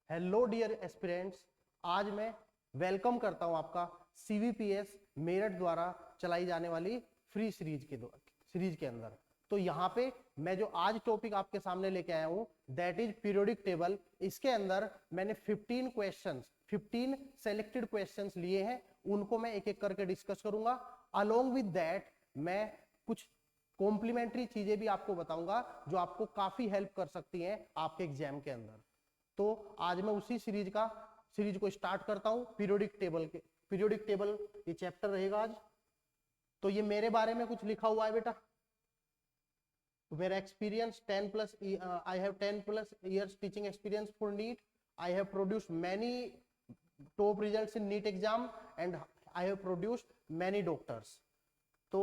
Hello dear aspirants, आज मैं welcome करता हूं आपका सीवीपीएस मेरठ द्वारा चलाई जाने वाली फ्री सीरीज के अंदर। तो यहाँ पे मैं जो आज टॉपिक आपके सामने लेके आया हूँ दैट इज पीरियोडिक टेबल। इसके अंदर मैंने 15 सेलेक्टेड क्वेश्चंस लिए हैं, उनको मैं एक एक करके डिस्कस करूंगा। अलोंग विद दैट मैं कुछ कॉम्प्लीमेंट्री चीजें भी आपको बताऊंगा जो आपको काफी हेल्प कर सकती हैं आपके एग्जाम के अंदर। तो आज मैं उसी सीरीज को स्टार्ट करता हूं पीरियोडिक टेबल ये चैप्टर रहेगा आज। तो ये मेरे बारे में कुछ लिखा हुआ है बेटा। तो मेरा experience 10+ I have 10+ years teaching experience for NEET. I have produced many top results in NEET exam and I have produced many doctors. तो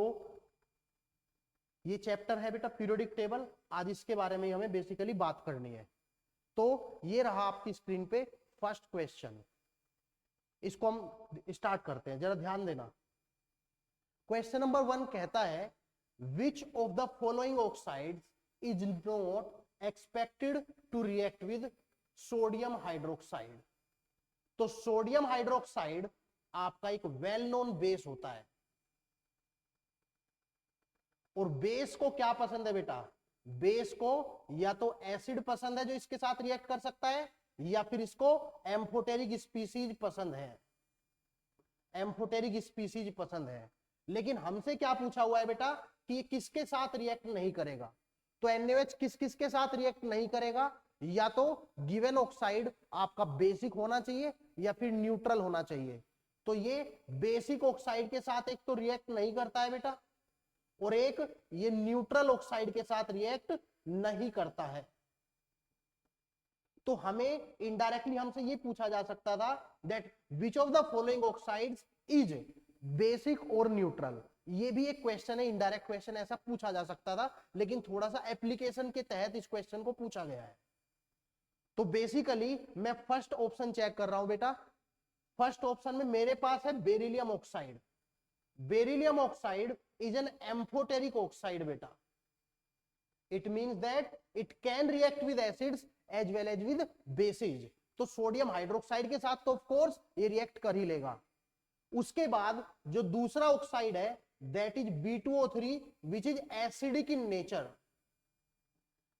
ये चैप्टर है बेटा पीरियोडिक टेबल। आज इसके बारे में हमें बेसिकली बात करनी है। तो ये रहा आपकी स्क्रीन पे फर्स्ट क्वेश्चन। इसको हम स्टार्ट करते हैं, जरा ध्यान देना। क्वेश्चन नंबर 1 कहता है which of the following oxides is not expected to react with sodium hydroxide. तो सोडियम हाइड्रोक्साइड आपका एक वेल नोन बेस होता है, और बेस को क्या पसंद है बेटा? बेस को या तो एसिड पसंद है जो इसके साथ रिएक्ट कर सकता है, या फिर इसको एम्फोटेरिक स्पीसीज पसंद है। एम्फोटेरिक स्पीसीज पसंद है। लेकिन हमसे क्या पूछा हुआ है बेटा कि ये किसके साथ रिएक्ट नहीं करेगा। तो NaOH किस किस के साथ रिएक्ट नहीं करेगा? या तो गिवन ऑक्साइड आपका बेसिक होना चाहिए या फिर न्यूट्रल होना चाहिए। तो ये बेसिक ऑक्साइड के साथ एक तो रिएक्ट नहीं करता है बेटा, और एक ये न्यूट्रल ऑक्साइड के साथ रिएक्ट नहीं करता है। तो हमें इनडायरेक्टली हमसे ये पूछा जा सकता था that which of the following oxides is basic और न्यूट्रल। ये भी एक क्वेश्चन है, इनडायरेक्ट क्वेश्चन ऐसा पूछा जा सकता था, लेकिन थोड़ा सा एप्लीकेशन के तहत इस क्वेश्चन को पूछा गया है। तो बेसिकली मैं फर्स्ट ऑप्शन चेक कर रहा हूं बेटा। फर्स्ट ऑप्शन में मेरे पास है beryllium oxide. Beryllium oxide is an amphoteric oxide beta. It means that it can react with acids as well as with bases. तो सोडियम हाइड्रोक्साइड के साथ तो ऑफ कोर्स ये रिएक्ट कर ही लेगा। उसके बाद जो दूसरा ऑक्साइड है that is B2O3 which is acidic in nature.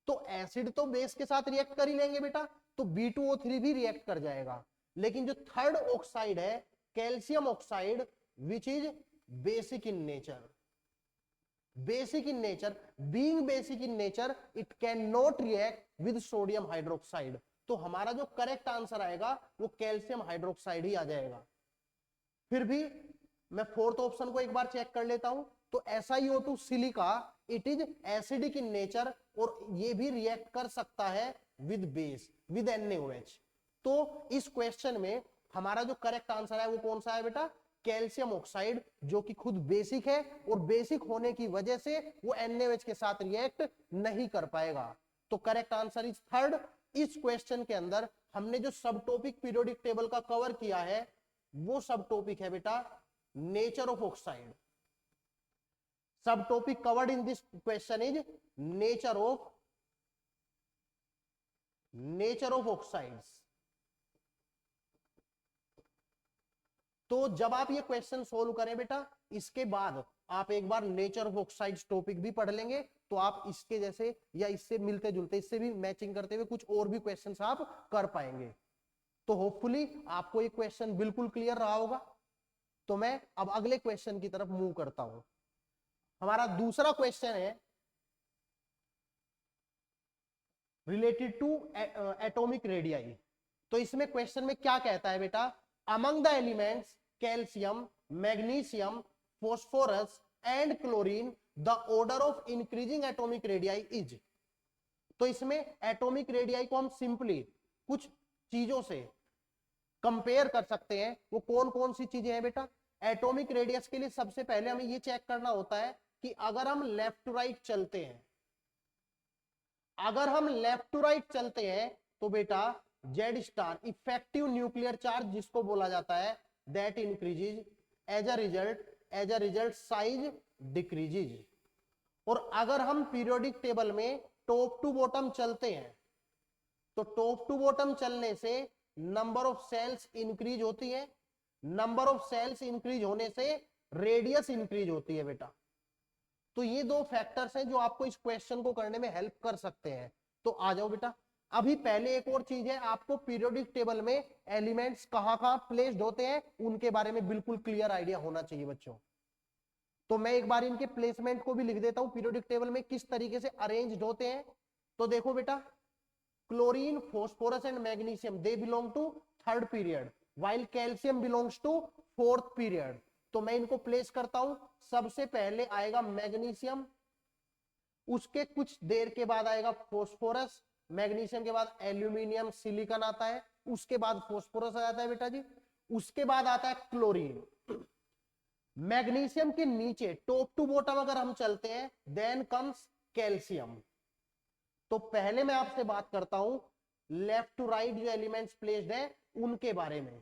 तो एसिड तो बेस के साथ रिएक्ट कर ही लेंगे बेटा, तो B2O3 भी रिएक्ट कर जाएगा। लेकिन जो थर्ड ऑक्साइड है calcium oxide which is basic in nature. Basic in nature, being basic in nature, it cannot react with sodium hydroxide. तो हमारा जो करेक्ट आंसर आएगा वो कैल्शियम हाइड्रोक्साइड ही आ जाएगा। फिर भी मैं फोर्थ ऑप्शन को एक बार चेक कर लेता हूं। तो SiO2 silica it is acidic in nature, और ये भी रिएक्ट कर सकता है विद बेस विद NaOH। तो इस क्वेश्चन में हमारा जो करेक्ट आंसर है वो कौन सा है बेटा? कैल्शियम ऑक्साइड, जो कि खुद बेसिक है, और बेसिक होने की वजह से वो NaOH के साथ रिएक्ट नहीं कर पाएगा। तो करेक्ट आंसर इज थर्ड। इस क्वेश्चन के अंदर हमने जो सब टॉपिक पीरियोडिक टेबल का कवर किया है वो सब टॉपिक है बेटा नेचर ऑफ ऑक्साइड। सब topic covered in this question is nature of oxides. तो जब आप ये क्वेश्चन सोल्व करें बेटा, इसके बाद आप एक बार नेचर ऑफ ऑक्साइड्स टॉपिक भी पढ़ लेंगे, तो आप इसके जैसे या इससे मिलते जुलते, इससे भी मैचिंग करते हुए कुछ और भी क्वेश्चंस आप कर पाएंगे। तो होपफुली आपको ये क्वेश्चन बिल्कुल क्लियर रहा होगा। तो मैं अब अगले क्वेश्चन की तरफ मूव करता हूं। हमारा दूसरा क्वेश्चन है रिलेटेड टू एटॉमिक रेडियाई। तो इसमें क्वेश्चन में क्या कहता है बेटा? Among the elements calcium, magnesium, phosphorus and chlorine, the order of increasing atomic radii is। तो इसमें एटॉमिक रेडियाई को हम सिंपली कुछ चीजों से कंपेयर कर सकते हैं। वो कौन कौन सी चीजें हैं बेटा? एटॉमिक रेडियस के लिए सबसे पहले हमें ये चेक करना होता है कि अगर हम लेफ्ट टू राइट चलते हैं, अगर हम लेफ्ट टू राइट चलते हैं तो बेटा Z star effective nuclear charge जिसको बोला जाता है that increases, as a result size decreases. और अगर हम पीरियोडिक टेबल में टॉप टू बॉटम चलते हैं तो टॉप टू बॉटम चलने से नंबर ऑफ सेल्स इंक्रीज होती है, नंबर ऑफ सेल्स इंक्रीज होने से रेडियस इंक्रीज होती है बेटा। तो ये दो फैक्टर्स हैं जो आपको इस क्वेश्चन को करने में हेल्प कर सकते हैं। तो आ जाओ बेटा, अभी पहले एक और चीज है, आपको पीरियोडिक टेबल में एलिमेंट्स कहां कहां प्लेस्ड होते हैं उनके बारे में बिल्कुल क्लियर आइडिया होना चाहिए बच्चों। तो मैं एक बार इनके प्लेसमेंट को भी लिख देता हूं, पीरियोडिक टेबल में किस तरीके से अरेंज्ड होते हैं। तो देखो बेटा, chlorine, phosphorus and magnesium they belong to third period, while calcium belongs to fourth period. तो मैं इनको प्लेस करता हूं, सबसे पहले आएगा मैग्नीशियम, उसके कुछ देर के बाद आएगा फॉस्फोरस, मैग्नीशियम के बाद एल्यूमिनियम सिलिकॉन आता है, उसके बाद फॉस्फोरस आ जाता है बेटा जी, उसके बाद आता है क्लोरीन। मैग्नीशियम के नीचे टॉप टू बॉटम अगर हम चलते हैं देन कम्स कैल्शियम। तो पहले मैं आपसे बात करता हूं लेफ्ट टू राइट जो एलिमेंट्स प्लेस्ड है उनके बारे में।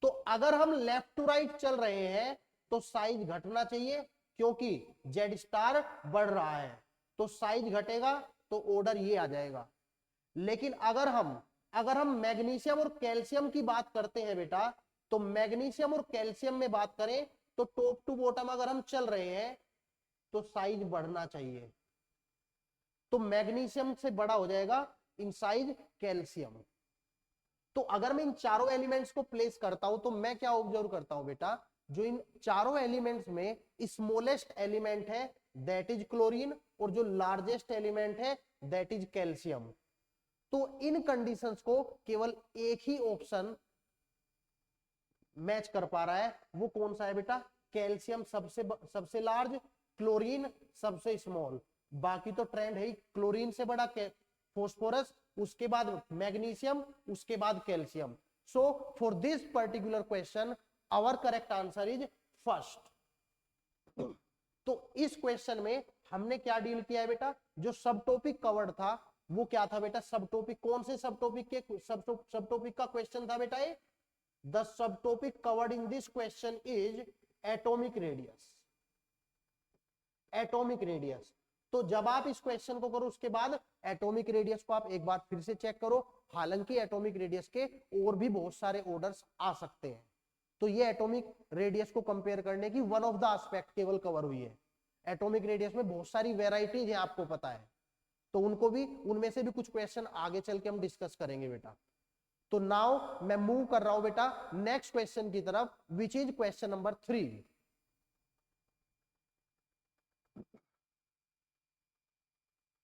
तो अगर हम लेफ्ट टू राइट चल रहे हैं तो साइज घटना चाहिए, क्योंकि जेड स्टार बढ़ रहा है, तो साइज घटेगा तो ऑर्डर ये आ जाएगा। लेकिन अगर हम मैग्नीशियम और कैल्शियम की बात करते हैं बेटा, तो मैग्नीशियम और कैल्शियम में बात करें तो टॉप टू बॉटम अगर हम चल रहे हैं तो साइज बढ़ना चाहिए, तो मैग्नीशियम से बड़ा हो जाएगा इन साइज कैल्शियम। तो अगर मैं इन चारों एलिमेंट्स को प्लेस करता हूं तो मैं क्या ऑब्जर्व करता हूं बेटा, जो इन चारों एलिमेंट्स में स्मॉलेस्ट एलिमेंट है दैट इज क्लोरीन, और जो लार्जेस्ट एलिमेंट है दैट इज कैल्शियम। तो इन कंडीशंस को केवल एक ही ऑप्शन मैच कर पा रहा है, वो कौन सा है बेटा, कैल्शियम सबसे लार्ज, क्लोरीन सबसे स्मॉल। बाकी तो ट्रेंड है ही, क्लोरीन से बड़ा फॉस्फोरस, उसके बाद मैग्नीशियम, उसके बाद calcium. So for this particular question our correct answer is first. तो इस क्वेश्चन में हमने क्या डील किया है बेटा, जो सब टॉपिक कवर्ड था वो क्या था बेटा, सब टॉपिक कौन से सब टॉपिक का क्वेश्चन था बेटा ये, the sub topic covered in this question is atomic radius. Atomic radius, तो जब आप इस क्वेश्चन को करो उसके बाद एटॉमिक रेडियस को आप एक बार फिर से चेक करो, हालांकि एटॉमिक रेडियस के और भी बहुत सारे ऑर्डर्स आ सकते हैं। तो ये एटॉमिक रेडियस को कंपेयर करने की वन ऑफ द एस्पेक्ट केवल कवर हुई है। एटॉमिक रेडियस में बहुत सारी वेराइटीज है, आपको पता है, तो उनमें से भी कुछ क्वेश्चन आगे चल के हम डिस्कस करेंगे बेटा। तो नाउ मैं मूव कर रहा हूं बेटा नेक्स्ट क्वेश्चन की तरफ, which is question number 3।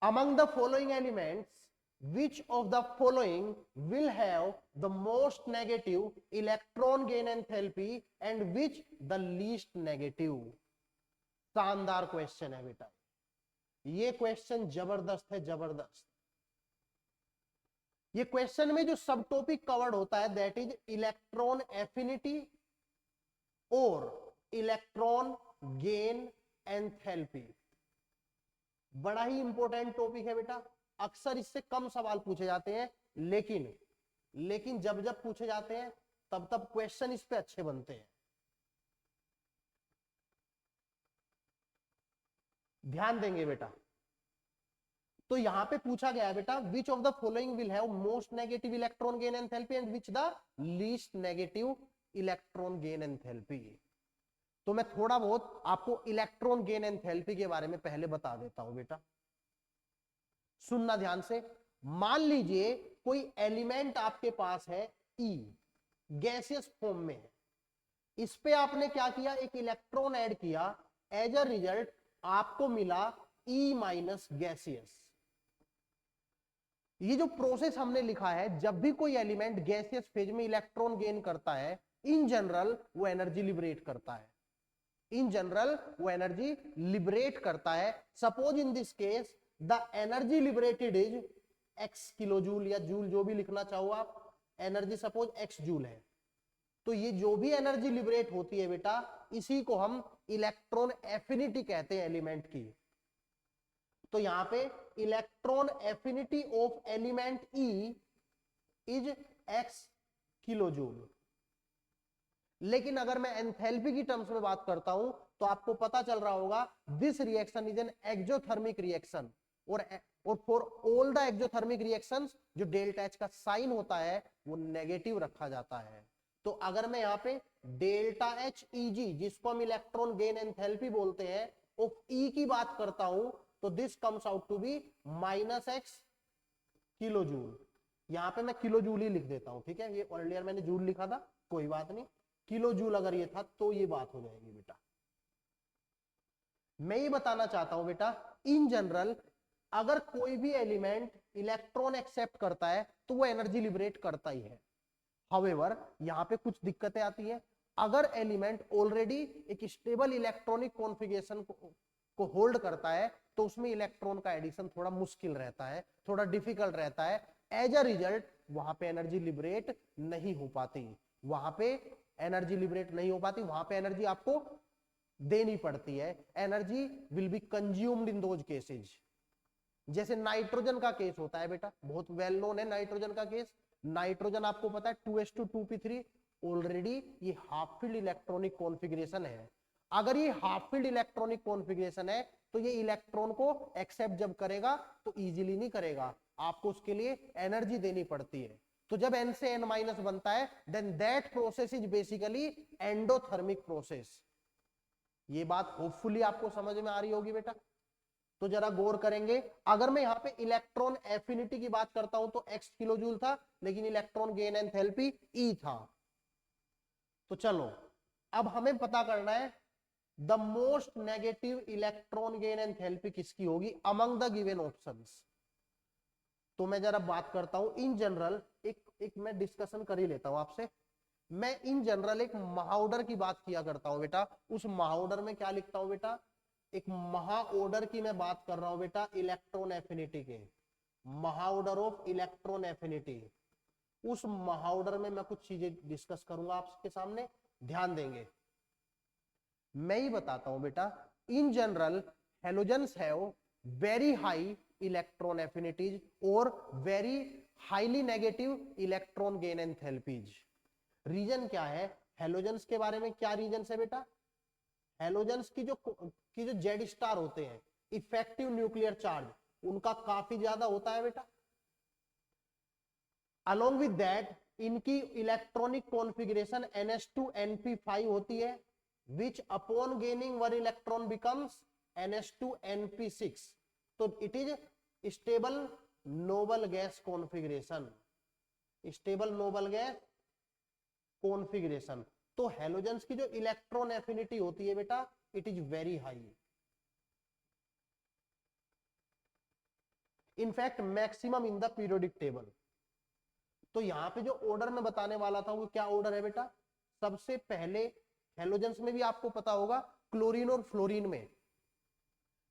Among the following elements, which of the following will have the most negative electron gain enthalpy and which the least negative? शानदार क्वेश्चन है बेटा, ये क्वेश्चन जबरदस्त है, जबरदस्त। ये क्वेश्चन में जो सब टॉपिक कवर्ड होता है दैट इज इलेक्ट्रॉन एफिनिटी और इलेक्ट्रॉन गेन एंथैल्पी। बड़ा ही इंपॉर्टेंट टॉपिक है बेटा, अक्सर इससे कम सवाल पूछे जाते हैं, लेकिन जब जब पूछे जाते हैं तब तब क्वेश्चन इस पे अच्छे बनते हैं। ध्यान देंगे बेटा। तो यहां पे पूछा गया है बेटा, विच of the following will have most negative electron gain enthalpy and which the least negative electron gain enthalpy. तो मैं थोड़ा बहुत आपको इलेक्ट्रॉन गेन एंथैल्पी के बारे में पहले बता देता हूं बेटा, सुनना ध्यान से। मान लीजिए कोई एलिमेंट आपके पास है E, गैसियस फॉर्म में है, इस पे आपने क्या किया, एक इलेक्ट्रॉन ऐड किया, एज अ रिजल्ट आपको मिला E माइनस गैसियस। ये जो प्रोसेस हमने लिखा है, जब भी कोई एलिमेंट गैसियस फेज में इलेक्ट्रॉन गेन करता है, इन जनरल वो एनर्जी लिबरेट करता है, इन जनरल वो एनर्जी लिबरेट करता है। Suppose in this case the energy liberated is x kilo joule या जूल, जो भी लिखना चाहो आप, एनर्जी सपोज x जूल है। तो ये जो भी एनर्जी लिबरेट होती है बेटा, इसी को हम इलेक्ट्रॉन एफिनिटी कहते हैं एलिमेंट की। तो यहां पे electron affinity of element E is x kilo joule. लेकिन अगर मैं एंथैल्पी की टर्म्स में बात करता हूं तो आपको पता चल रहा होगा this reaction is an exothermic reaction, और for all the exothermic reactions जो डेल्टा एच का साइन होता है वो नेगेटिव रखा जाता है। तो अगर मैं यहाँ पे डेल्टा एच ईजी जिसको हम इलेक्ट्रॉन गेन एंथैल्पी बोलते हैं ऑफ ई की बात करता हूं तो this comes out to be -x kilo joule. यहाँ पे मैं किलो जूल ही लिख देता हूं, ठीक है, ये अर्लियर मैंने जूल लिखा था, कोई बात नहीं, किलो जूल अगर ये था तो ये बात हो जाएगी बेटा। मैं ये बताना चाहता हूं बेटा, इन जनरल अगर कोई भी एलिमेंट इलेक्ट्रॉन एक्सेप्ट करता है तो वो एनर्जी लिबरेट करता ही है। हाउएवर यहाँ पे कुछ दिक्कतें आती है। अगर एलिमेंट ऑलरेडी एक स्टेबल इलेक्ट्रॉनिक कॉन्फ़िगरेशन को होल्ड करता है तो उसमें इलेक्ट्रॉन का एडिशन थोड़ा मुश्किल रहता है, थोड़ा डिफिकल्ट रहता है। एज अ रिजल्ट वहां पे एनर्जी लिबरेट नहीं हो पाती, वहां पे एनर्जी लिबरेट नहीं हो पाती, वहां पे एनर्जी आपको देनी पड़ती है। Energy will be consumed in those cases. जैसे नाइट्रोजन का केस होता है बेटा, बहुत वेल नोन है नाइट्रोजन का केस। नाइट्रोजन आपको पता है 2s2 2p3 ऑलरेडी ये हाफ फील्ड इलेक्ट्रॉनिक कॉन्फ़िगरेशन है। अगर ये हाफ फील्ड इलेक्ट्रॉनिक कॉन्फ़िगरेशन है तो ये इलेक्ट्रॉन को एक्सेप्ट जब करेगा तो इजीली नहीं करेगा, आपको उसके लिए एनर्जी देनी पड़ती है। तो जब n से n- बनता है then that process is basically endothermic process. ये बात होपफुली आपको समझ में आ रही होगी बेटा। तो जरा गौर करेंगे, अगर मैं यहाँ पे इलेक्ट्रॉन एफिनिटी की बात करता हूं तो x किलो जूल था, लेकिन इलेक्ट्रॉन गेन एंथैल्पी E था। तो चलो अब हमें पता करना है the most negative electron gain enthalpy किसकी होगी अमंग द गिवन ऑप्शंस। तो मैं जरा बात करता हूं इन जनरल, एक मैं डिस्कशन कर ही लेता हूं आपसे। मैं इन जनरल एक महाऑर्डर की बात किया करता हूं बेटा। उस महाऑर्डर में क्या लिखता हूं बेटा, एक महाऑर्डर की मैं बात कर रहा हूं बेटा इलेक्ट्रॉन एफिनिटी के, महाऑर्डर ऑफ इलेक्ट्रॉन एफिनिटी। उस महाऑर्डर में मैं कुछ चीजें डिस्कस करूंगा आपके सामने, ध्यान देंगे। मैं ही बताता हूं बेटा, in general halogens have very high electron affinities और very highly negative electron gain enthalpies. Reason क्या है हेलोजेंस के बारे में, क्या रीजन है बेटा, हेलोजेंस की जो जेड स्टार होते हैं इफेक्टिव न्यूक्लियर चार्ज उनका काफी ज्यादा होता है बेटा। अलोंग विद दैट इनकी इलेक्ट्रॉनिक कॉन्फ़िगरेशन ns2np5 होती है, which upon gaining one electron becomes ns2np6। तो it is stable noble gas configuration, stable noble gas configuration. तो हेलोजेंस की जो इलेक्ट्रॉन एफिनिटी होती है बेटा it is very high, in fact maximum in the periodic table. तो यहां पे जो ऑर्डर में बताने वाला था वो क्या ऑर्डर है बेटा, सबसे पहले हेलोजेंस में भी आपको पता होगा क्लोरीन और फ्लोरीन में,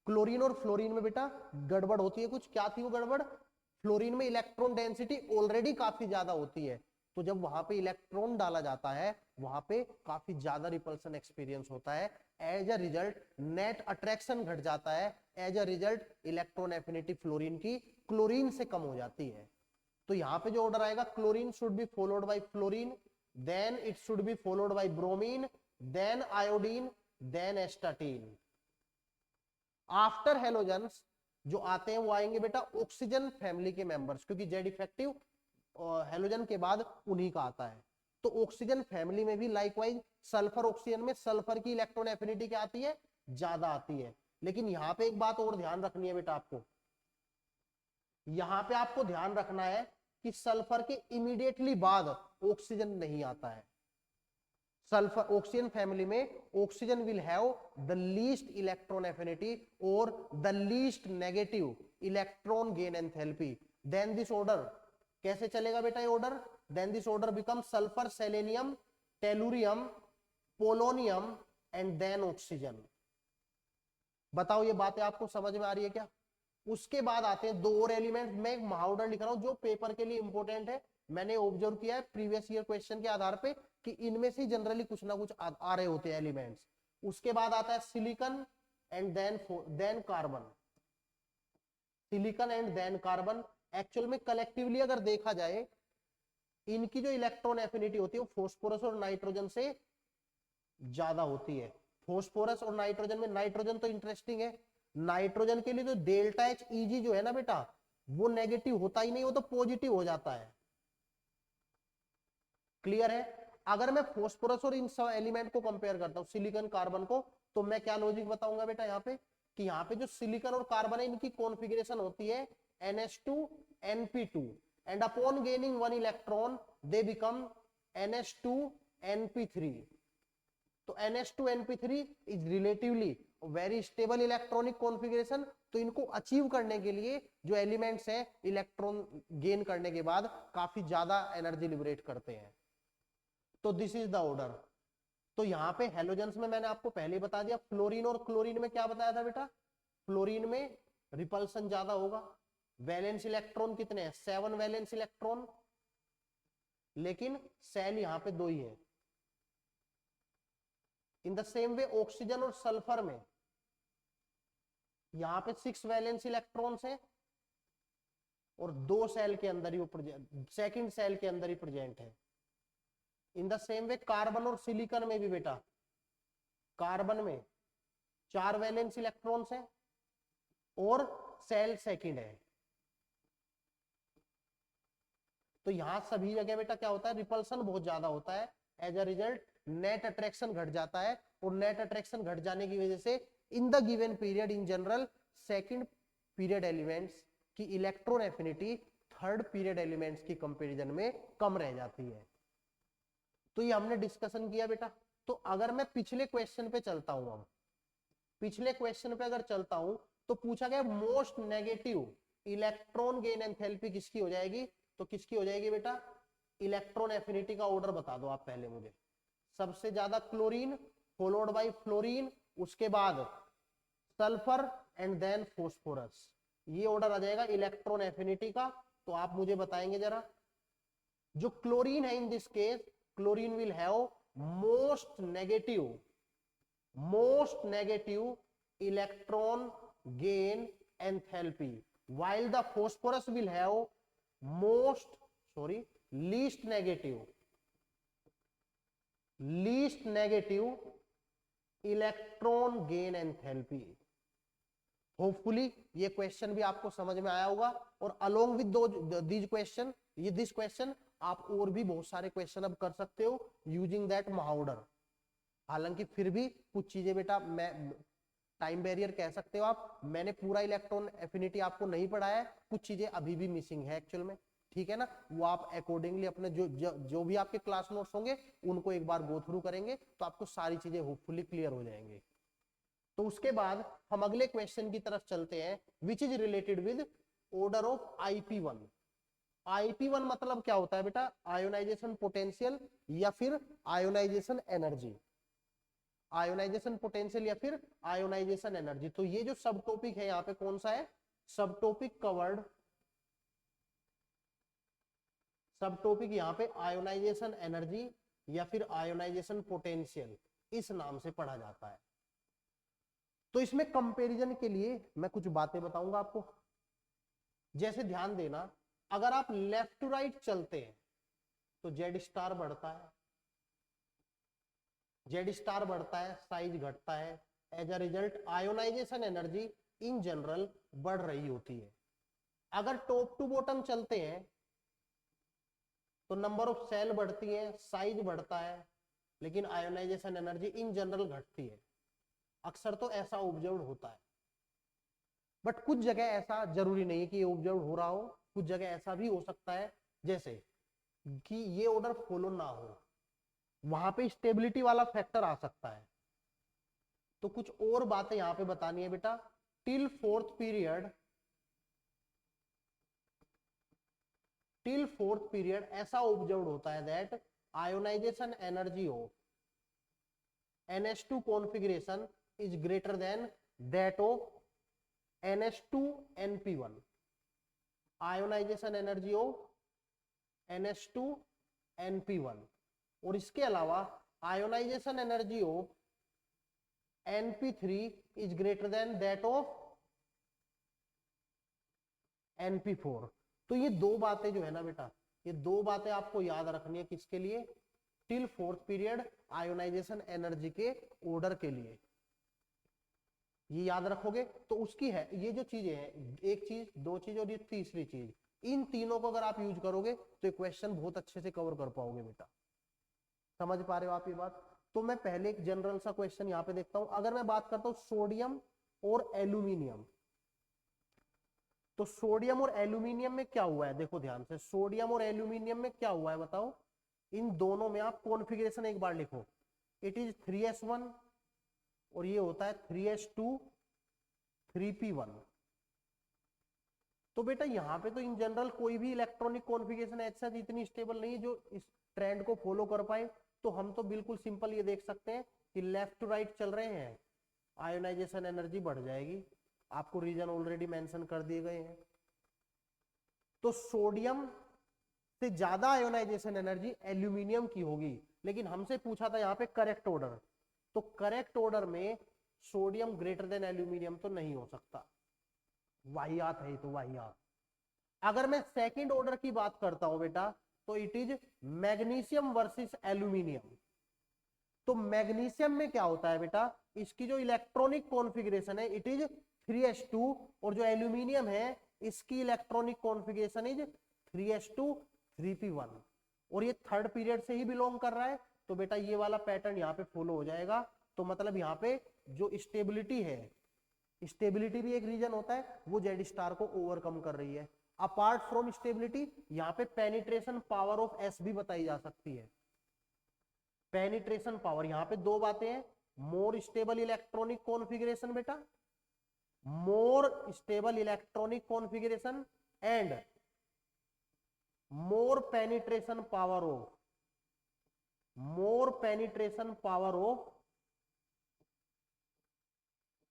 क्लोरीन और फ्लोरीन में बेटा गड़बड़ होती है कुछ। क्या थी वो गड़बड़, फ्लोरीन में इलेक्ट्रॉन डेंसिटी ऑलरेडी काफी ज्यादा होती है, तो जब वहां पे इलेक्ट्रॉन डाला जाता है वहां पे काफी ज्यादा रिपल्सन एक्सपीरियंस होता है। As a result net attraction घट जाता है, as a result electron affinity fluorine की क्लोरीन से कम हो जाती है। तो यहाँ पे जो ऑर्डर आएगा chlorine should be followed by fluorine, then it should be followed by bromine, then iodine, then astatine. After halogens जो आते हैं वो आएंगे बेटा ऑक्सीजन फैमिली के मेंबर्स, क्योंकि जेड इफेक्टिव हेलोजन के बाद उन्हीं का आता है। तो ऑक्सीजन फैमिली में भी लाइकवाइज सल्फर ऑक्सीजन में सल्फर की इलेक्ट्रॉन एफिनिटी क्या आती है, ज्यादा आती है। लेकिन यहाँ पे एक बात और ध्यान रखनी है बेटा आपको, यहाँ पे आपको ध्यान रखना है कि सल्फर के इमीडिएटली बाद ऑक्सीजन नहीं आता है। सल्फर ऑक्सीजन फैमिली में oxygen will have the least electron affinity और the least negative electron gain enthalpy. Then this order कैसे चलेगा बेटा ये order, then this order become sulphur selenium tellurium polonium and then oxygen. बताओ ये बातें आपको समझ में आ रही है क्या। उसके बाद आते हैं दो और एलिमेंट, मैं एक महाऑर्डर लिख रहा हूं जो पेपर के लिए इंपॉर्टेंट है। मैंने ऑब्जर्व किया है प्रीवियस ईयर क्वेश्चन के आधार पे कि इनमें से जनरली कुछ ना कुछ आ रहे होते हैं एलिमेंट्स। उसके बाद आता है silicon and then carbon, silicon and then carbon. Actual में कलेक्टिवली अगर देखा जाए इनकी जो इलेक्ट्रॉन एफिनिटी होती है वो फॉस्फोरस और नाइट्रोजन से ज्यादा होती है। फॉस्फोरस और नाइट्रोजन में नाइट्रोजन तो इंटरेस्टिंग है, नाइट्रोजन के लिए तो डेल्टा एच ईजी जो है ना बेटा वो नेगेटिव होता ही नहीं, वो तो पॉजिटिव हो जाता है। क्लियर है? अगर मैं फोस्फोरस और इन सब एलिमेंट को कंपेयर करता हूं, सिलिकॉन कार्बन को, तो मैं क्या लॉजिक बताऊंगा बेटा यहाँ पे कि यहाँ पे जो सिलिकॉन और कार्बन है इनकी कॉन्फ़िगरेशन होती है NH2 NP2 and upon gaining 1 electron they become NH2 NP3। तो NH2 NP3 is relatively very stable electronic configuration. तो इनको अचीव करने के लिए जो एलिमेंट्स हैं इलेक्ट्रॉन गेन करने के बाद काफी ज्यादा एनर्जी लिबरेट करते हैं। तो दिस इज द ऑर्डर। तो यहाँ पे हेलोजेंस में मैंने आपको पहले बता दिया, फ्लोरीन और क्लोरीन में क्या बताया था बेटा, फ्लोरीन में रिपल्सन ज्यादा होगा। वैलेंस इलेक्ट्रॉन कितने हैं, 7 वैलेंस इलेक्ट्रॉन, लेकिन सेल यहाँ पे 2 ही है। In the same way oxygen और सल्फर में यहाँ पे 6 वैलेंस इलेक्ट्रॉन्स हैं और 2 सेल के अंदर ही सेकंड सेल के अंदर ही प्रेजेंट है। In the same way carbon और सिलिकॉन में भी बेटा, कार्बन में 4 वैलेंस इलेक्ट्रॉन्स हैं और सेल सेकंड है। तो यहां सभी जगह बेटा क्या होता है, रिपल्सन बहुत ज्यादा होता है। As a result net attraction घट जाता है और नेट अट्रैक्शन घट जाने की वजह से in the given period in general second period elements की electron affinity third period elements की कंपैरिजन में कम रह जाती है। तो ये हमने डिस्कशन किया बेटा। तो अगर मैं पिछले क्वेश्चन पे चलता हूं, अब पिछले क्वेश्चन पे अगर चलता हूं तो पूछा गया most negative electron gain enthalpy किसकी हो जाएगी, तो किसकी हो जाएगी बेटा, इलेक्ट्रॉन एफिनिटी का ऑर्डर बता दो आप पहले मुझे। सबसे ज्यादा क्लोरीन फॉलोड बाय फ्लोरीन, उसके बाद सल्फर एंड देन फोस्फोरस, ये ऑर्डर आ जाएगा इलेक्ट्रॉन एफिनिटी का। तो आप मुझे बताएंगे जरा, जो क्लोरीन है in this case, chlorine will have most negative electron gain enthalpy, while the phosphorus will have least negative electron gain enthalpy. Hopefully ये क्वेश्चन भी आपको समझ में आया होगा। और अलोंग विद दिस क्वेश्चन आप और भी बहुत सारे क्वेश्चन अब कर सकते हो यूजिंग दैट महाउडर। हालांकि फिर भी कुछ चीजें बेटा मैं टाइम बैरियर कह सकते हो आप, मैंने पूरा इलेक्ट्रॉन एफिनिटी आपको नहीं पढ़ाया है, कुछ चीजें अभी भी मिसिंग है एक्चुअल में, ठीक है ना। वो आप अकॉर्डिंगली अपने जो भी आपके क्लास नोट्स होंगे उनको एक बार गो थ्रू करेंगे तो आपको सारी चीजें होपफुली क्लियर हो जाएंगे। तो उसके बाद हम अगले क्वेश्चन की तरफ चलते हैं which is related with order of IP1। IP1 मतलब क्या होता है बेटा, आयोनाइजेशन पोटेंशियल या फिर आयोनाइजेशन एनर्जी, आयोनाइजेशन पोटेंशियल या फिर आयोनाइजेशन एनर्जी। तो ये जो सब टॉपिक है यहाँ पे कौन सा है, सब टॉपिक कवर्ड, सब टॉपिक यहाँ पे आयोनाइजेशन एनर्जी या फिर आयोनाइजेशन पोटेंशियल इस नाम से पढ़ा जाता है। तो इसमें कंपैरिजन के लिए मैं कुछ बातें बताऊंगा आपको। जैसे ध्यान देना, अगर आप लेफ्ट टू राइट चलते हैं तो जेड स्टार बढ़ता है, जेड स्टार बढ़ता है, साइज घटता है। As a result ionisation energy in general बढ़ रही होती है। अगर टॉप टू बॉटम चलते हैं तो नंबर ऑफ सेल बढ़ती है, साइज बढ़ता है, लेकिन आयोनाइजेशन एनर्जी इन जनरल घटती है। अक्सर तो ऐसा ऑब्जर्व होता है, बट कुछ जगह ऐसा जरूरी नहीं है कि ये ऑब्जर्व हो रहा हो, कुछ जगह ऐसा भी हो सकता है जैसे कि ये ऑर्डर फॉलो ना हो, वहां पे स्टेबिलिटी वाला फैक्टर आ सकता है। तो कुछ और बातें यहां पे बतानी है बेटा। टिल फोर्थ पीरियड ऐसा ऑब्जर्व होता है that ionisation energy of NH2 configuration is greater than that of NH2NP1। Ionisation energy of NH2NP1 और इसके अलावा ionisation energy of NP3 is greater than that of NP4। तो ये दो बातें जो है ना बेटा, ये दो बातें आपको याद रखनी है किसके लिए, till fourth period ionisation energy के ऑर्डर के लिए। ये याद रखोगे तो उसकी है ये जो चीजें हैं, एक चीज, दो चीज और ये तीसरी चीज, इन तीनों को अगर आप यूज करोगे तो ये क्वेश्चन बहुत अच्छे से कवर कर पाओगे बेटा। समझ पा रहे हो आप ये बात? तो मैं पहले एक जनरल सा क्वेश्चन यहाँ पे देखता हूं। अगर मैं बात करता हूं सोडियम और एल्यूमिनियम, तो सोडियम और एल्यूमिनियम में क्या हुआ है, देखो ध्यान से, सोडियम और एल्यूमिनियम में क्या हुआ है बताओ। इन दोनों में आप कॉन्फ़िगरेशन एक बार लिखो, इट इज 3s1 और ये होता है 3s2 3p1। तो बेटा यहाँ पे तो इन जनरल कोई भी इलेक्ट्रॉनिक कॉन्फ़िगरेशन ऐसा इतनी स्टेबल नहीं है जो इस ट्रेंड को फॉलो कर पाए। तो हम तो बिल्कुल सिंपल ये देख सकते हैं कि लेफ्ट टू राइट चल रहे हैं, आयोनाइजेशन एनर्जी बढ़ जाएगी। आपको रीजन ऑलरेडी मेंशन कर दिए गए हैं। तो सोडियम से ज्यादा आयोनाइजेशन एनर्जी एल्यूमिनियम की होगी, लेकिन हमसे पूछा था यहाँ पे करेक्ट ऑर्डर, तो करेक्ट ऑर्डर में सोडियम ग्रेटर देन एल्यूमिनियम तो नहीं हो सकता, वाहियात है तो वाहियात। अगर मैं सेकंड ऑर्डर की बात करता हूं बेटा, तो it is magnesium versus aluminium. तो मैग्नीशियम में क्या होता है बेटा, इसकी जो इलेक्ट्रॉनिक कॉन्फ़िगरेशन है इट इज 3s2, और जो एल्यूमिनियम है इसकी electronic configuration is 3s2 3p1, और ये थर्ड पीरियड से ही बिलोंग कर रहा है। तो बेटा ये वाला पैटर्न यहाँ पे फॉलो हो जाएगा। तो मतलब यहाँ पे जो स्टेबिलिटी है, स्टेबिलिटी भी एक रीजन होता है, वो जेड स्टार को ओवरकम कर रही है। अपार्ट फ्रॉम स्टेबिलिटी यहाँ पे पेनिट्रेशन पावर ऑफ एस भी बताई जा सकती है। पेनिट्रेशन पावर, यहाँ पे दो बातें हैं, मोर स्टेबल इलेक्ट्रॉनिक कॉन्फ़िगरेशन बेटा, more stable electronic configuration and more penetration power of, more penetration power of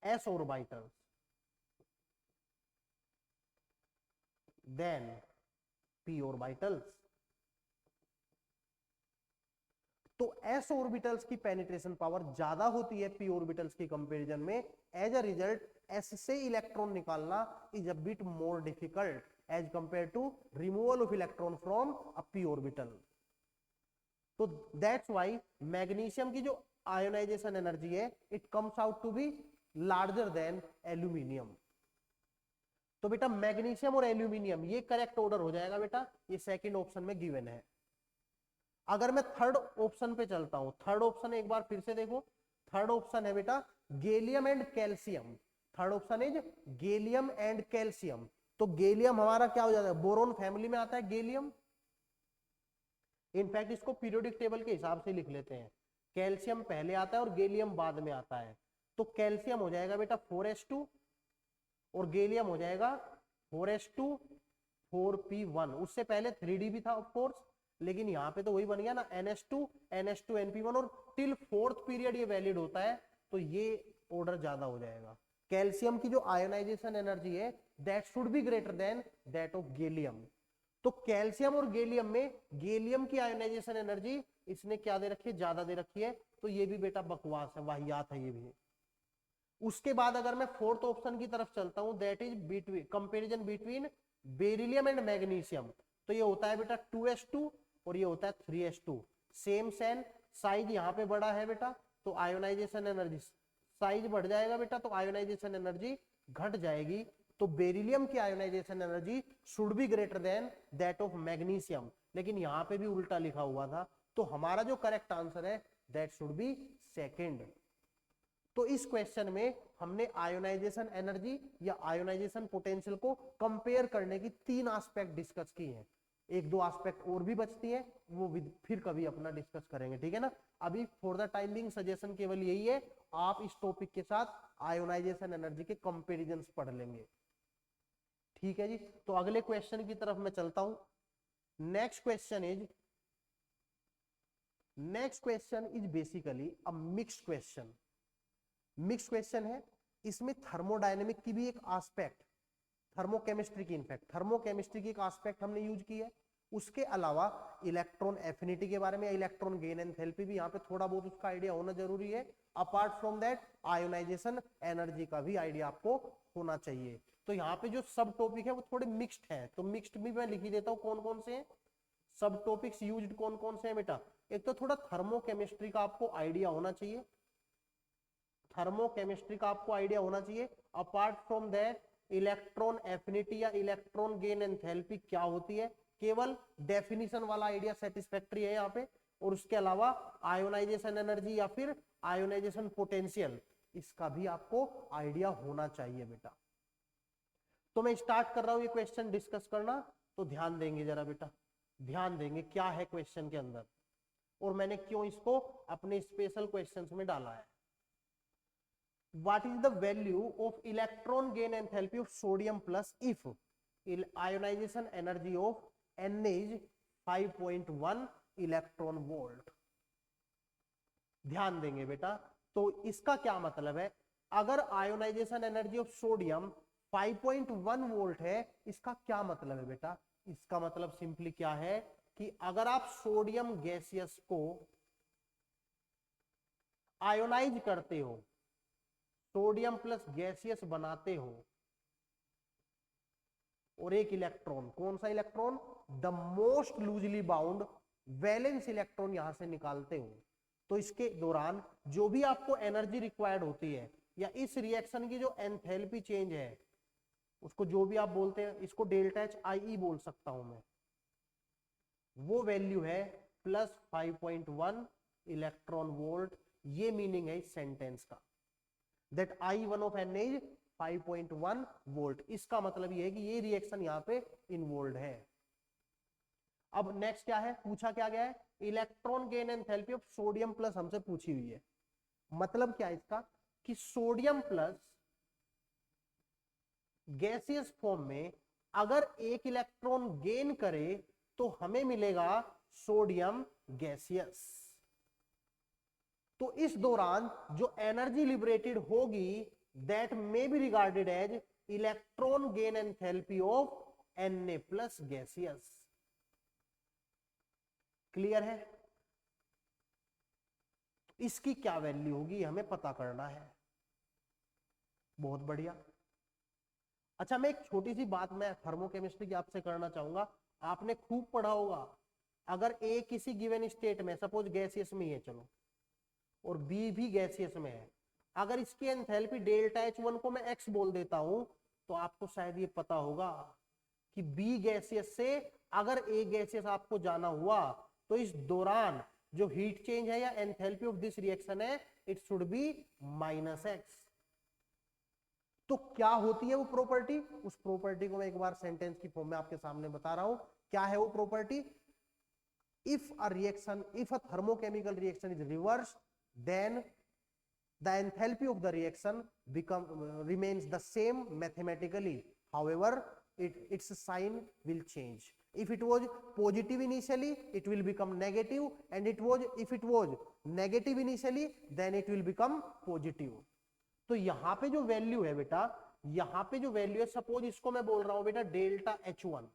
s orbitals than p orbitals। तो s ऑर्बिटल्स की पेनिट्रेशन पावर ज्यादा होती है p ऑर्बिटल्स की कंपैरिजन में। एज अ रिजल्ट s से इलेक्ट्रॉन निकालना is a bit more difficult as compare to removal of electron from a p orbital. तो दैट्स व्हाई मैग्नीशियम की जो आयोनाइजेशन एनर्जी है it comes out to be larger than aluminium. तो बेटा magnesium और aluminium ये correct order हो जाएगा बेटा, ये सेकंड ऑप्शन में गिवन है। अगर मैं थर्ड ऑप्शन पे चलता हूं, थर्ड ऑप्शन एक बार फिर से देखो, थर्ड ऑप्शन है बेटा gallium and calcium. Third option is gallium and calcium. तो गैलियम हमारा क्या हो जाता है, बोरोन फैमिली में आता है गैलियम। इनफैक्ट इसको पीरियोडिक टेबल के हिसाब से लिख लेते हैं, कैल्शियम पहले आता है और गैलियम बाद में आता है। तो कैल्शियम हो जाएगा बेटा 4s2 और गैलियम हो जाएगा 4s2 4p1। उससे पहले 3d भी था ऑफ कोर्स, लेकिन यहाँ पे तो वही बन गया ना ns2 ns2 np1, और टिल फोर्थ पीरियड ये वैलिड होता है। तो ये ऑर्डर ज्यादा हो जाएगा। कैल्शियम की जो आयोनाइजेशन एनर्जी है that should be greater than that of gallium. तो कैल्शियम और गैलियम में गैलियम की आयोनाइजेशन एनर्जी इसने क्या दे रखी है, ज्यादा दे रखी है। तो ये भी बेटा बकवास है, वाहियात है ये भी। उसके बाद अगर मैं फोर्थ ऑप्शन की तरफ चलता हूं, that is between comparison between beryllium and magnesium. तो ये होता है बेटा 2s2 और ये होता है 3s2, सेम सेम साइज यहाँ पे बड़ा है बेटा, तो आयोनाइजेशन एनर्जी साइज बढ़ जाएगा बेटा, तो आयोनाइजेशन एनर्जी घट जाएगी। तो बेरिलियम की ionisation energy should be greater than that of magnesium, लेकिन यहाँ पे भी उल्टा लिखा हुआ था। तो हमारा जो करेक्ट आंसर है दैट शुड बी सेकेंड। तो इस क्वेश्चन में हमने आयोनाइजेशन एनर्जी या आयोनाइजेशन पोटेंशियल को कंपेयर करने की तीन एस्पेक्ट डिस्कस की हैं। एक दो एस्पेक्ट और भी बचती है, वो फिर कभी अपना डिस्कस करेंगे, ठीक है ना। अभी for the time being suggestion केवल यही है, आप इस टॉपिक के साथ आयोनाइजेशन एनर्जी के कंपेरिजन पढ़ लेंगे, ठीक है जी। तो अगले क्वेश्चन की तरफ मैं चलता हूं। Next question is basically a mixed question. Mix question है, इसमें थर्मोडायनेमिक की भी एक एस्पेक्ट, थर्मोकेमिस्ट्री की, इनफैक्ट थर्मोकेमिस्ट्री की एक एस्पेक्ट हमने यूज की है। उसके अलावा इलेक्ट्रॉन एफिनिटी के बारे में, इलेक्ट्रॉन गेन एंथैल्पी भी यहाँ पे थोड़ा बहुत उसका आइडिया होना जरूरी है। Apart from that ionisation energy का भी आइडिया आपको होना चाहिए। तो यहाँ पे जो सब टॉपिक है वो थोड़े मिक्स्ड है, तो मिक्स्ड भी मैं लिख ही देता हूँ कौन कौन से हैं सब टॉपिक्स यूज्ड, कौन कौन से हैं बेटा। एक तो थोड़ा थर्मोकेमिस्ट्री का आपको आइडिया होना चाहिए, थर्मोकेमिस्ट्री का आपको आइडिया होना चाहिए। Apart from that electron affinity या इलेक्ट्रॉन गेन एंथैल्पी क्या होती है, केवल डेफिनेशन वाला आइडिया सेटिस्फैक्टरी है यहाँ पे। और उसके अलावा आयोनाइजेशन एनर्जी या फिर आयोनाइजेशन पोटेंशियल, इसका भी आपको आइडिया होना चाहिए बेटा। तो मैं स्टार्ट कर रहा हूं ये क्वेश्चन डिस्कस करना, तो ध्यान देंगे जरा बेटा, ध्यान देंगे क्या है क्वेश्चन के अंदर और मैंने क्यों इसको अपने स्पेशल क्वेश्चंस में डाला है। What is the value of electron gain enthalpy of sodium plus if ionization energy of N is 5.1 electron volt. ध्यान देंगे बेटा, तो इसका क्या मतलब है, अगर ionisation energy of sodium 5.1 volt है, इसका क्या मतलब है बेटा, इसका मतलब सिंपली क्या है कि अगर आप सोडियम गैसियस को आयोनाइज करते हो, सोडियम प्लस गैसियस बनाते हो और एक इलेक्ट्रॉन, कौन सा electron, the most loosely bound valence electron यहां से निकालते हो, तो इसके दौरान जो भी आपको एनर्जी रिक्वायर्ड होती है या इस रिएक्शन की जो एंथैल्पी चेंज है, उसको जो भी आप बोलते हैं, इसको डेल्टा एच आई ई बोल सकता हूं मैं, वो वैल्यू है प्लस 5.1 इलेक्ट्रॉन वोल्ट। ये मीनिंग है इस सेंटेंस का, that I1 of N is 5.1 volt. इसका मतलब ये है कि ये रिएक्शन यहां पे इन्वॉल्व है। अब नेक्स्ट क्या है, पूछा क्या गया है, electron gain enthalpy of sodium plus हमसे पूछी हुई है। मतलब क्या है इसका कि सोडियम प्लस गैसियस फॉर्म में अगर एक इलेक्ट्रॉन गेन करे तो हमें मिलेगा सोडियम गैसियस। तो इस दौरान जो एनर्जी लिबरेटेड होगी that may be regarded as electron gain enthalpy of Na plus gaseous. Clear है, इसकी क्या वैल्यू होगी हमें पता करना है। बहुत बढ़िया। अच्छा, मैं एक छोटी सी बात मैं थर्मोकेमिस्ट्री की आपसे करना चाहूंगा। आपने खूब पढ़ा होगा, अगर ए किसी गिवन स्टेट में, सपोज गैसियस में ही है चलो, और बी भी गैसियस में है, अगर इसकी एंथैल्पी डेल्टा H1 को मैं x बोल देता हूं, तो आपको शायद ये पता होगा कि बी गैसियस से अगर ए गैसियस आपको जाना हुआ तो इस दौरान जो हीट चेंज है या एंथैल्पी ऑफ दिस रिएक्शन है, इट शुड बी -x। तो क्या होती है वो प्रॉपर्टी, उस प्रॉपर्टी को मैं एक बार सेंटेंस की फॉर्म में आपके सामने बता रहा हूं। क्या है वो property, if a thermochemical reaction is reversed, then the enthalpy of the reaction remains the same mathematically, however its sign will change. If it was positive initially, it will become negative, and if it was negative initially, then it will become positive. तो यहां पे जो value है बेटा, यहां पे जो value है, सपोज इसको मैं बोल रहा हूं बेटा डेल्टा H1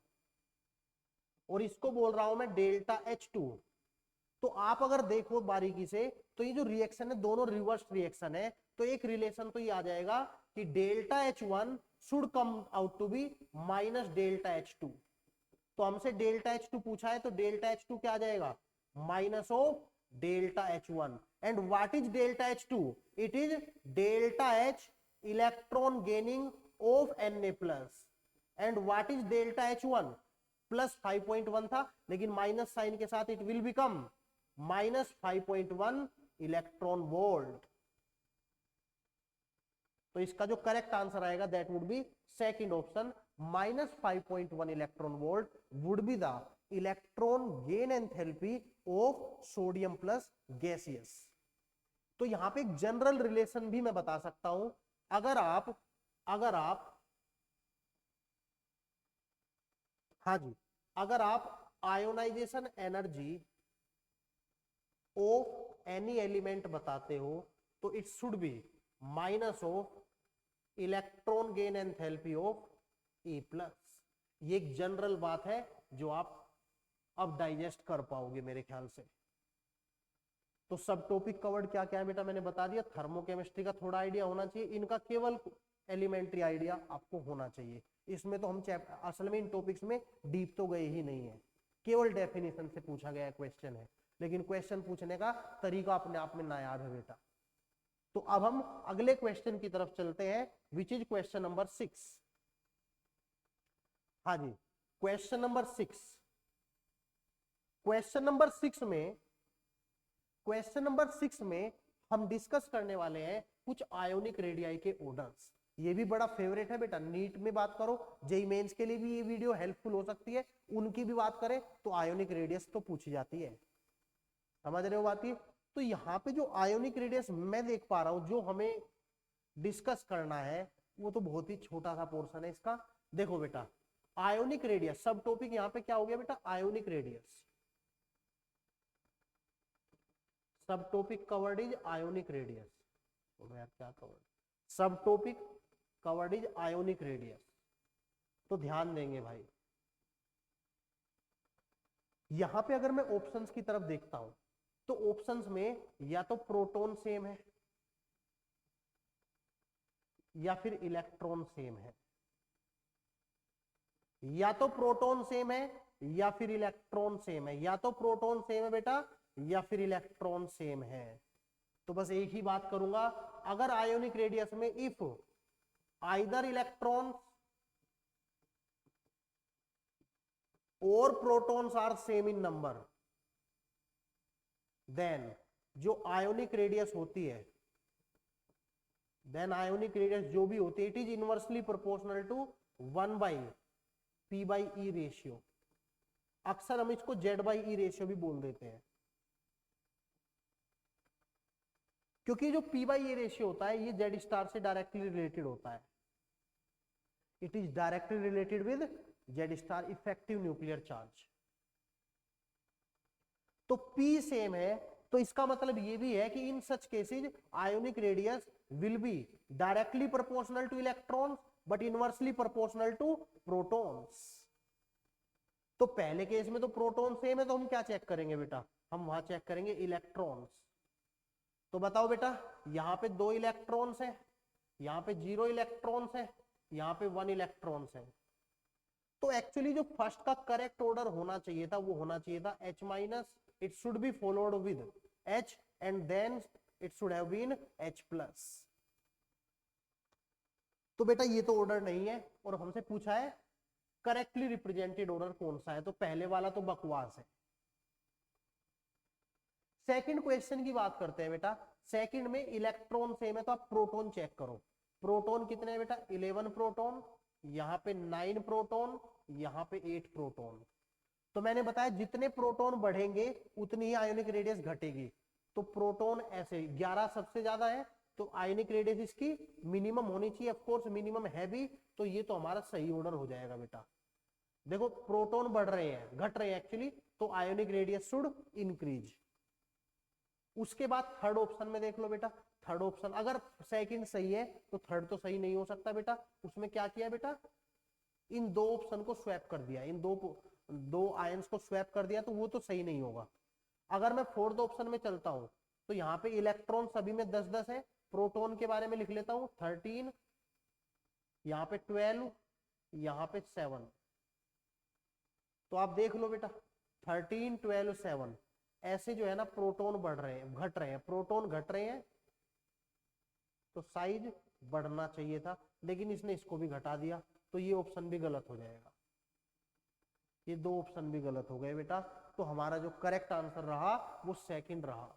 और इसको बोल रहा हूं मैं डेल्टा H2, तो आप अगर देखो बारीकी से तो ये जो रिएक्शन है दोनों रिवर्स रिएक्शन है, तो एक रिलेशन तो ये आ जाएगा कि delta H1 should come out to be minus delta H2। तो हमसे डेल्टा H2 पूछा है, तो डेल्टा H2 क्या आ जाएगा, minus of delta H1। And what is delta H2, it is delta H electron gaining of Na plus. And what is delta H1, plus 5.1 था, लेकिन minus sign के साथ it will become minus 5.1 electron volt. तो इसका जो correct answer आएगा that would be second option, minus 5.1 electron volt would be the electron gain enthalpy of sodium plus gaseous. तो यहां पे एक जनरल रिलेशन भी मैं बता सकता हूं, अगर आप हाँ जी, अगर आप ionisation energy of any element बताते हो तो it should be minus of electron gain enthalpy of E plus. ये एक जनरल बात है जो आप अब डाइजेस्ट कर पाओगे मेरे ख्याल से। तो सब टॉपिक कवर्ड क्या क्या है बेटा मैंने बता दिया। थर्मोकेमिस्ट्री का थोड़ा आइडिया होना चाहिए, इनका केवल एलिमेंट्री आइडिया आपको होना चाहिए। इसमें तो हम असल में इन टॉपिक्स में डीप तो गए ही नहीं है, केवल डेफिनेशन से पूछा गया क्वेश्चन है, लेकिन क्वेश्चन पूछने का तरीका अपने आप में नायाब है बेटा। तो अब हम अगले क्वेश्चन की तरफ चलते हैं, विच इज क्वेश्चन नंबर 6। हाँ जी, क्वेश्चन नंबर 6। क्वेश्चन नंबर 6 में हम डिस्कस करने वाले हैं कुछ आयोनिक रेडियाई के ऑर्डर्स। ये भी बड़ा फेवरेट है बेटा, नीट में बात करो, जेई मेंस के लिए भी ये वीडियो हेल्पफुल हो सकती है, उनकी भी बात करें तो आयोनिक रेडियस तो पूछी जाती है। समझ रहे हो बात ये? तो यहाँ पे जो आयोनिक रेडियस मैं देख पा रहा हूं जो हमें डिस्कस करना है वो तो बहुत ही छोटा सा पोर्शन है इसका। देखो बेटा, आयोनिक रेडियस सब टॉपिक यहाँ पे क्या हो गया बेटा, आयोनिक रेडियस। सब topic covered is ionic radius. तो यार क्या कवर्ड, सब topic covered is ionic radius. तो ध्यान देंगे भाई, यहां पे अगर मैं ऑप्शंस की तरफ देखता हूं तो ऑप्शंस में या तो प्रोटॉन सेम है या फिर इलेक्ट्रॉन सेम है, या तो प्रोटॉन सेम है या फिर इलेक्ट्रॉन सेम है, या तो प्रोटॉन सेम है बेटा या फिर इलेक्ट्रॉन सेम है। तो बस एक ही बात करूंगा, अगर आयोनिक रेडियस में इफ आइदर इलेक्ट्रॉन्स और protons are same in number, then जो आयोनिक रेडियस होती है, देन आयोनिक रेडियस जो भी होती है it is inversely proportional to 1/p/e ratio. अक्सर हम इसको z/e रेशियो भी बोल देते हैं, क्योंकि जो p/e रेशियो होता है ये z स्टार से डायरेक्टली रिलेटेड होता है। It is directly related with z star effective nuclear charge. तो p सेम है तो इसका मतलब ये भी है कि in such cases ionic radius will be directly proportional to electrons but inversely proportional to protons. तो पहले केस में तो प्रोटॉन सेम है तो हम क्या चेक करेंगे बेटा, हम वहां चेक करेंगे इलेक्ट्रॉन्स। तो बताओ बेटा, यहां पे 2 इलेक्ट्रॉन्स है, यहां पे 0 इलेक्ट्रॉन्स है, यहां पे 1 इलेक्ट्रॉन्स है। तो एक्चुअली जो फर्स्ट का करेक्ट ऑर्डर होना चाहिए था वो होना चाहिए था H minus, it should be followed with H and then it should have been H plus. तो बेटा ये तो ऑर्डर नहीं है और हमसे पूछा है करेक्टली रिप्रेजेंटेड ऑर्डर कौन सा है, तो पहले वाला तो बकवास है। सेकंड क्वेश्चन की बात करते हैं बेटा, सेकंड में इलेक्ट्रॉन सेम है तो आप प्रोटॉन चेक करो। प्रोटॉन कितने हैं बेटा, 11 प्रोटॉन, यहां पे 9 प्रोटॉन, यहां पे 8 प्रोटॉन। तो मैंने बताया जितने प्रोटॉन बढ़ेंगे उतनी ही आयोनिक रेडियस घटेगी। तो प्रोटॉन ऐसे 11 सबसे ज्यादा है तो आयोनिक रेडियस इसकी मिनिमम होनी चाहिए, ऑफ कोर्स मिनिमम है भी, तो ये तो हमारा सही ऑर्डर हो जाएगा बेटा। देखो प्रोटॉन बढ़ रहे हैं, घट रहे हैं एक्चुअली, तो आयोनिक रेडियस शुड इंक्रीज। उसके बाद थर्ड ऑप्शन में देख लो बेटा, थर्ड ऑप्शन अगर सेकंड सही है तो थर्ड तो सही नहीं हो सकता बेटा। उसमें क्या किया बेटा, इन दो ऑप्शन को स्वैप कर दिया, इन दो आयंस को स्वैप कर दिया, तो वो तो सही नहीं होगा। अगर मैं फोर्थ ऑप्शन में चलता हूं तो यहाँ पे इलेक्ट्रॉन सभी में 10-10 है, प्रोटॉन के बारे में लिख लेता हूं 13, यहाँ पे 12, यहाँ पे 7। तो आप देख लो बेटा 13, 12, 7 ऐसे जो है ना प्रोटॉन बढ़ रहे हैं, घट रहे हैं, प्रोटॉन घट रहे हैं, तो साइज बढ़ना चाहिए था, लेकिन इसने इसको भी घटा दिया, तो ये ऑप्शन भी गलत हो जाएगा। ये दो ऑप्शन भी गलत हो गए बेटा, तो हमारा जो करेक्ट आंसर रहा वो सेकंड रहा।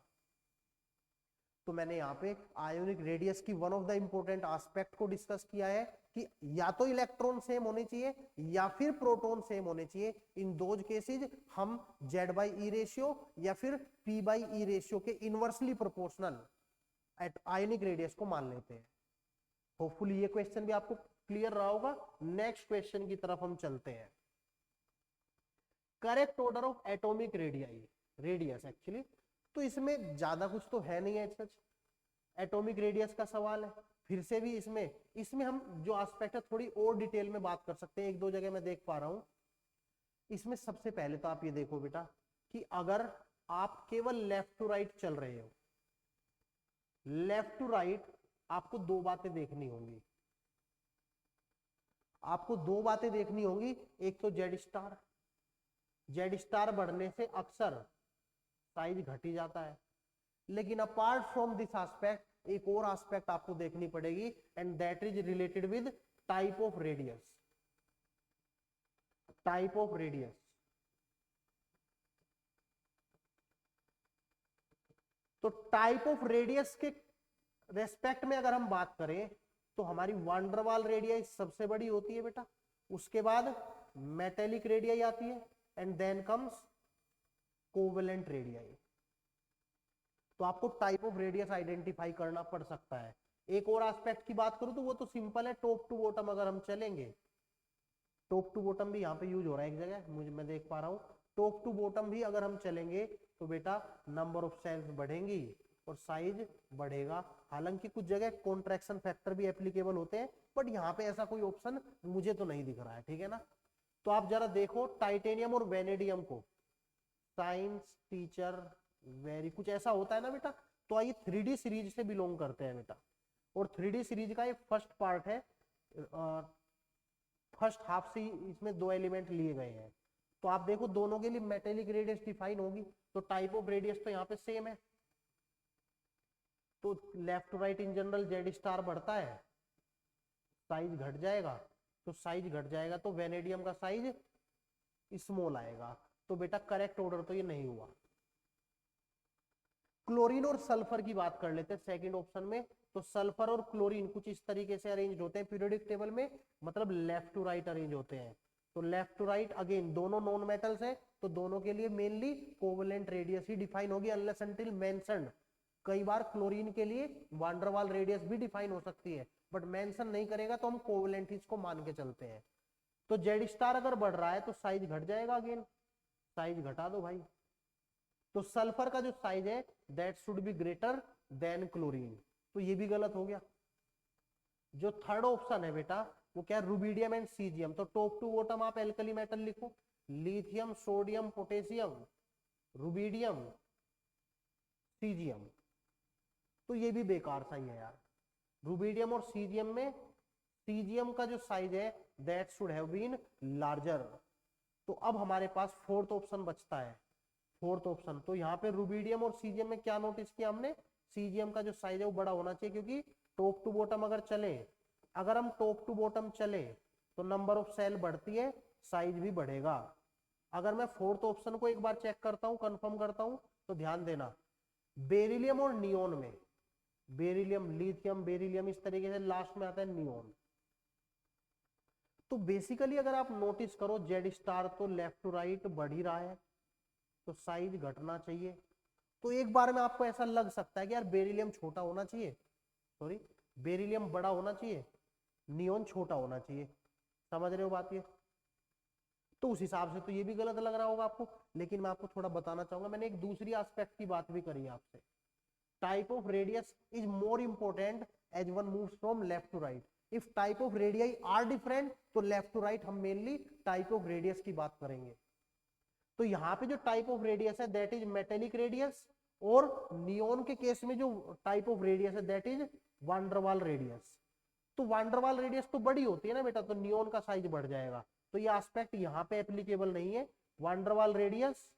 तो मैंने यहाँ पे आयोनिक रेडियस की one of the important aspect को डिस्कस किया है कि या तो इलेक्ट्रॉन सेम होने चाहिए या फिर प्रोटॉन सेम होने चाहिए। इन दो केसेस हम Z/E रेशियो या फिर P/E रेशियो के inversely proportional at ionic radius को मान लेते हैं। होपफुली ये क्वेश्चन भी आपको क्लियर रहा होगा। नेक्स्ट क्वेश्चन की तरफ हम चलते हैं। Correct order of atomic radius actually, तो इसमें ज्यादा कुछ तो है नहीं है सच, एटॉमिक रेडियस का सवाल है। फिर से भी इसमें हम जो एस्पेक्ट है थोड़ी और डिटेल में बात कर सकते हैं, एक दो जगह मैं देख पा रहा हूं। इसमें सबसे पहले तो आप ये देखो बेटा कि अगर आप केवल लेफ्ट टू राइट चल रहे हो, लेफ्ट टू राइट आपको दो बातें देखनी होंगी, आपको दो बातें देखनी होंगी। एक तो जेड स्टार बढ़ने से अक्सर साइज घट ही जाता है, लेकिन अपार्ट फ्रॉम दिस एस्पेक्ट एक और एस्पेक्ट आपको देखनी पड़ेगी, and that is related with type of radius. Type of radius, तो टाइप ऑफ रेडियस के रेस्पेक्ट में अगर हम बात करें तो हमारी वांडरवाल रेडियस सबसे बड़ी होती है बेटा, उसके बाद मेटेलिक रेडियस आती है, and then comes covalent radius. तो आपको टाइप ऑफ रेडियस आइडेंटिफाई करना पड़ सकता है। एक और एस्पेक्ट की बात करूं तो वो तो सिंपल है, टॉप टू बॉटम अगर हम चलेंगे, टॉप टू बॉटम भी यहाँ पे यूज हो रहा है एक जगह, मुझे मैं देख पा रहा हूँ, टॉप टू बॉटम भी अगर हम चलेंगे तो बेटा नंबर ऑफ सेल्स बढ़ेंगी और साइज बढ़ेगा। हालांकि कुछ जगह कॉन्ट्रैक्शन फैक्टर भी एप्लीकेबल होते हैं, बट यहाँ पे ऐसा कोई ऑप्शन मुझे तो नहीं दिख रहा है, ठीक है ना। तो आप जरा देखो टाइटेनियम और वेनेडियम को, साइंस टीचर वेरी कुछ ऐसा होता है ना बेटा, तो आइए 3D सीरीज से बिलोंग करते हैं बेटा, और 3D सीरीज का ये फर्स्ट पार्ट है, फर्स्ट हाफ से इसमें दो एलिमेंट लिए गए हैं। तो आप देखो दोनों के लिए मेटेलिक रेडियस डिफाइन होगी, तो टाइप ऑफ रेडियस तो यहाँ पे सेम है, तो left to right in general Z star बढ़ता है, साइज घट जाएगा, तो साइज घट जाएगा तो वेनेडियम का साइज स्मॉल आएगा। तो बेटा करेक्ट ऑर्डर तो ये नहीं हुआ। क्लोरीन और सल्फर की बात कर लेते हैं सेकंड ऑप्शन में। तो सल्फर और क्लोरीन कुछ इस तरीके से अरेंज होते हैं पीरियोडिक टेबल में, मतलब लेफ्ट टू राइट अरेंज होते हैं। तो लेफ्ट टू राइट अगेन दोनों नॉन मेटल्स हैं, तो दोनों के लिए मेनली कोवेलेंट रेडियस ही डिफाइन होगी अनलेस अनटिल मेंशन्ड। कई बार क्लोरीन के लिए वांडरवाल रेडियस भी डिफाइन हो सकती है, बट मेंशन नहीं करेगा तो हम कोवेलेंट इसको मान के चलते हैं। तो जेड स्टार अगर बढ़ रहा है तो साइज घट जाएगा, अगेन साइज घटा दो भाई। तो सल्फर का जो साइज है that should be greater than chlorine, तो ये भी गलत हो गया। जो थर्ड ऑप्शन है बेटा वो क्या है, रुबिडियम एंड सीजियम। तो टॉप टू बॉटम आप एल्कली मेटल लिखो, lithium sodium potassium rubidium caesium, तो ये भी बेकार सा ही है यार। रुबिडियम और सीजियम में सीजियम का जो साइज है that should have been larger. तो अब हमारे पास फोर्थ ऑप्शन बचता है, फोर्थ ऑप्शन। तो यहाँ पे रुबिडियम और सीजियम में क्या नोटिस किया हमने, सीजियम का जो साइज है वो बड़ा होना चाहिए, क्योंकि टॉप टू बॉटम अगर चले, अगर हम टॉप टू बॉटम चले तो नंबर ऑफ सेल बढ़ती है, साइज भी बढ़ेगा। अगर मैं फोर्थ ऑप्शन को एक बार चेक करता हूं, कंफर्म करता हूं, तो ध्यान देना बेरिलियम और नियोन में, बेरिलियम लिथियम बेरिलियम इस तरीके से लास्ट में आता है नियोन। तो बेसिकली अगर आप नोटिस करो जेड स्टार तो लेफ्ट टू राइट बढ़ ही रहा है, तो साइज घटना चाहिए। तो एक बार में आपको ऐसा लग सकता है कि यार बेरिलियम छोटा होना चाहिए, सॉरी बेरिलियम बड़ा होना चाहिए, नियोन छोटा होना चाहिए, समझ रहे हो बात ये। तो उस हिसाब से तो ये भी गलत लग रहा होगा आपको, लेकिन मैं आपको थोड़ा बताना चाहूंगा, मैंने एक दूसरी एस्पेक्ट की बात भी करी है आपसे। Type of radius is more important as one moves from left to right. If type of radius are different तो लेफ्ट टू राइट हम मेनली टाइप ऑफ रेडियस की बात करेंगे। तो यहाँ पे जो टाइप ऑफ रेडियस है दैट इज मेटेलिक रेडियस, और नियोन के केस में जो टाइप ऑफ रेडियस है दैट इज वांडरवाल रेडियस। तो वांडरवाल रेडियस तो बड़ी होती है ना बेटा, तो नियोन का साइज बढ़ जाएगा, तो ये एस्पेक्ट यहाँ पे एप्लीकेबल नहीं है। Van der Waal radius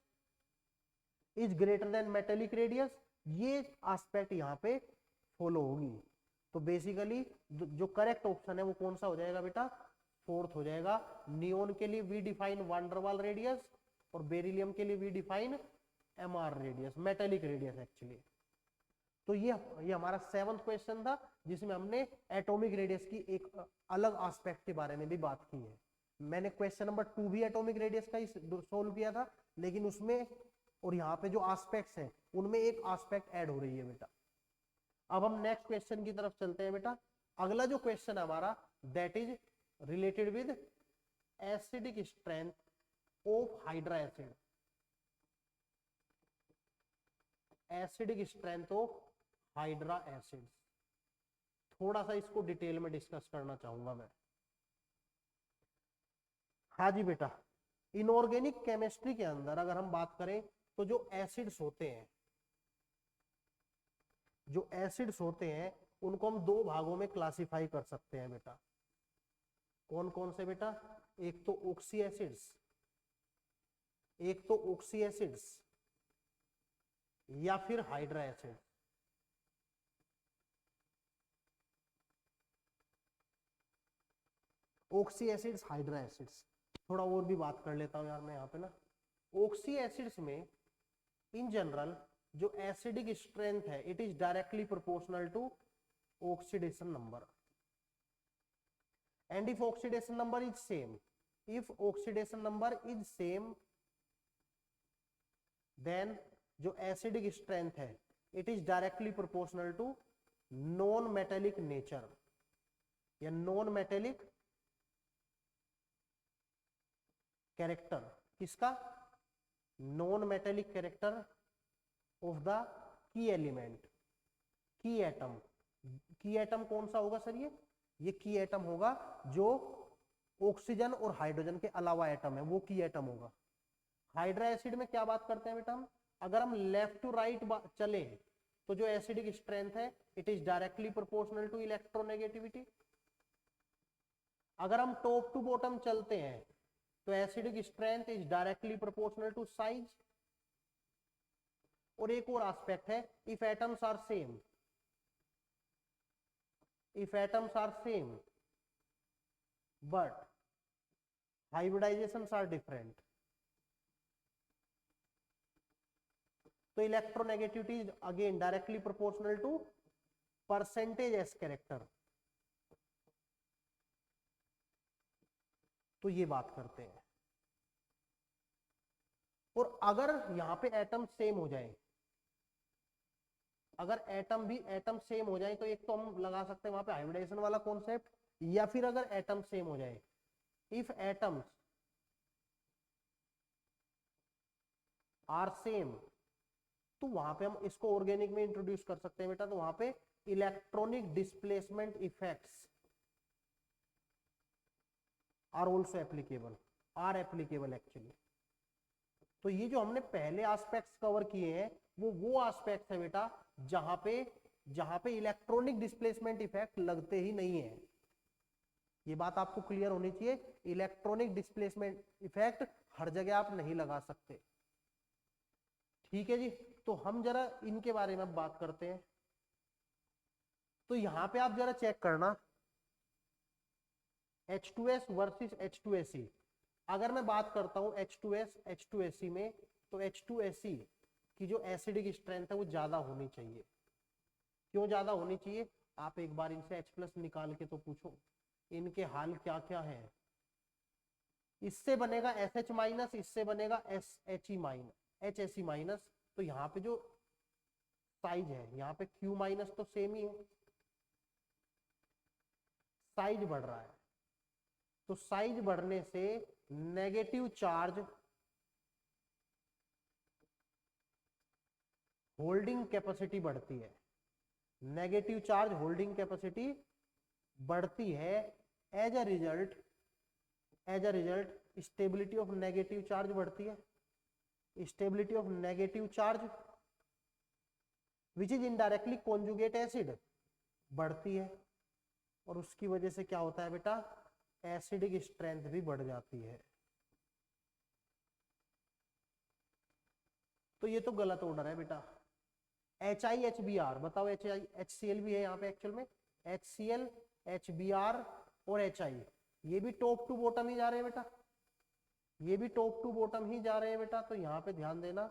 is greater then metallic radius, ये एस्पेक्ट यहाँ पे फॉलो होगी। तो बेसिकली जो करेक्ट ऑप्शन है वो कौन सा हो जाएगा बेटा, फोर्थ हो जाएगा। नियोन के लिए वी डिफाइन वांडरवाल रेडियस और बेरिलियम के लिए we define MR radius, metallic radius actually. तो ये हमारा 7th क्वेश्चन था जिसमें हमने एटॉमिक रेडियस की एक अलग एस्पेक्ट के बारे में भी बात की है। मैंने क्वेश्चन नंबर 2 भी एटॉमिक रेडियस का ही सोल्व किया था, लेकिन उसमें और यहाँ पे जो एस्पेक्ट्स हैं उनमें एक एस्पेक्ट ऐड हो रही है बेटा। अब हम नेक्स्ट क्वेश्चन की तरफ चलते हैं बेटा। अगला जो क्वेश्चन है हमारा that is related with acidic strength of hydra acid, acidic strength of hydra acid. थोड़ा सा इसको डिटेल में डिस्कस करना चाहूंगा मैं। हाँ जी बेटा, इनऑर्गेनिक केमिस्ट्री के अंदर अगर हम बात करें तो जो एसिड्स होते हैं, जो एसिड्स होते हैं उनको हम दो भागों में क्लासिफाई कर सकते हैं बेटा। कौन कौन से बेटा, एक तो ऑक्सी एसिड्स, एक तो ऑक्सी एसिड्स या फिर hydra acid. Oxy acids, hydra acids. थोड़ा और भी बात कर लेता हूँ यार मैं यहाँ पे ना। ऑक्सी एसिड्स में इन जनरल जो एसिडिक स्ट्रेंथ है it is directly proportional to oxidation number, and if oxidation number is same, if oxidation number is same, then जो एसिडिक स्ट्रेंथ है it is directly proportional to non metallic nature या non metallic character. किसका? Non metallic character of the की element, की atom. की atom कौन सा होगा सर? ये की एटम होगा जो ऑक्सीजन और हाइड्रोजन के अलावा एटम है, वो की एटम होगा। हाइड्रा एसिड में क्या बात करते हैं बेटा हम? अगर हम लेफ्ट टू राइट चले तो जो एसिडिक स्ट्रेंथ है it is directly proportional to electronegativity. अगर हम टॉप टू बॉटम चलते हैं तो acidic strength is directly proportional to size. और एक और एस्पेक्ट है, if atoms are same, if atoms are same but hybridizations are different, तो electronegativity is again directly proportional to percentage S character. तो ये बात करते हैं। और अगर यहां पे एटम सेम हो जाए, अगर एटम सेम हो जाए तो एक तो हम लगा सकते हैं वहां पे हाइब्रिडाइजेशन वाला कॉन्सेप्ट, या फिर अगर एटम सेम हो जाए, इफ एटम्स आर सेम, तो वहां पे हम इसको ऑर्गेनिक में इंट्रोड्यूस कर सकते हैं बेटा। तो वहां पे electronic displacement effects are also applicable, are applicable actually. तो ये जो हमने पहले एस्पेक्ट्स कवर किए हैं वो एस्पेक्ट्स है बेटा जहां पे इलेक्ट्रॉनिक डिस्प्लेसमेंट इफेक्ट लगते ही नहीं है। ये बात आपको क्लियर होनी चाहिए, इलेक्ट्रॉनिक डिस्प्लेसमेंट इफेक्ट हर जगह आप नहीं लगा सकते। ठीक है जी, तो हम जरा इनके बारे में बात करते हैं। तो यहां पे आप जरा चेक करना H2S वर्सेस H2SE। अगर मैं बात करता हूं H2S H2SE में, तो H2SE की जो एसिडिक स्ट्रेंथ है वो ज्यादा होनी चाहिए। क्यों ज्यादा होनी चाहिए? आप एक बार इनसे H+ निकाल के तो पूछो इनके हाल क्या क्या है। इससे बनेगा SH-, इससे बनेगा HSE-, तो यहाँ पे जो साइज है यहाँ पे Q- तो सेम ही है, साइज बढ़ रहा है। तो साइज बढ़ने से नेगेटिव चार्ज होल्डिंग कैपेसिटी बढ़ती है, नेगेटिव चार्ज होल्डिंग कैपेसिटी बढ़ती है। As a result stability of negative charge बढ़ती है। Stability of negative charge which is indirectly conjugate acid बढ़ती है, और उसकी वजह से क्या होता है बेटा? एसिडिक स्ट्रेंथ भी बढ़ जाती है। तो ये तो गलत ऑर्डर है बेटा। HiHbr बताओ, HCl भी है यहाँ पे एक्चुअल में, HCl HBr और HI, ये भी टॉप टू बॉटम ही जा रहे हैं बेटा, ये भी टॉप टू बॉटम ही जा रहे हैं बेटा। तो यहाँ पे ध्यान देना,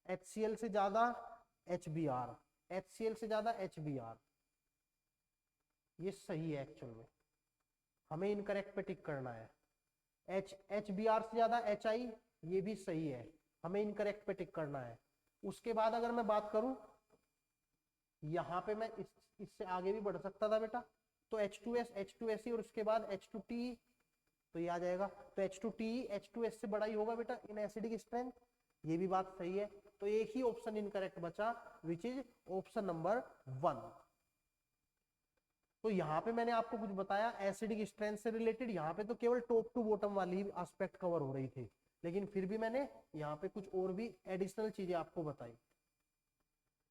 HCl से ज्यादा HBr, HCl से ज्यादा HBr, ये सही है एक्चुअल में, हमें इनकरेक्ट पे टिक करना है। HBr से ज्यादा HI, ये भी सही है, हमें इनकरेक्ट पे टिक करना है। उसके बाद अगर मैं बात करूं, यहां पे मैं इससे आगे भी बढ़ सकता था बेटा, तो H2S H2SE और उसके बाद H2T, तो ये आ जाएगा। तो H2T H2S से बड़ा ही होगा बेटा इन एसिडिक स्ट्रेंथ, ये भी बात सही है। तो एक ही ऑप्शन इनकरेक्ट बचा विच इज ऑप्शन नंबर 1। तो यहाँ पे मैंने आपको कुछ बताया एसिडिक स्ट्रेंथ से रिलेटेड, यहाँ पे तो केवल टॉप टू बॉटम वाली एस्पेक्ट कवर हो रही थी, लेकिन फिर भी मैंने यहाँ पे कुछ और भी एडिशनल चीजें आपको बताई।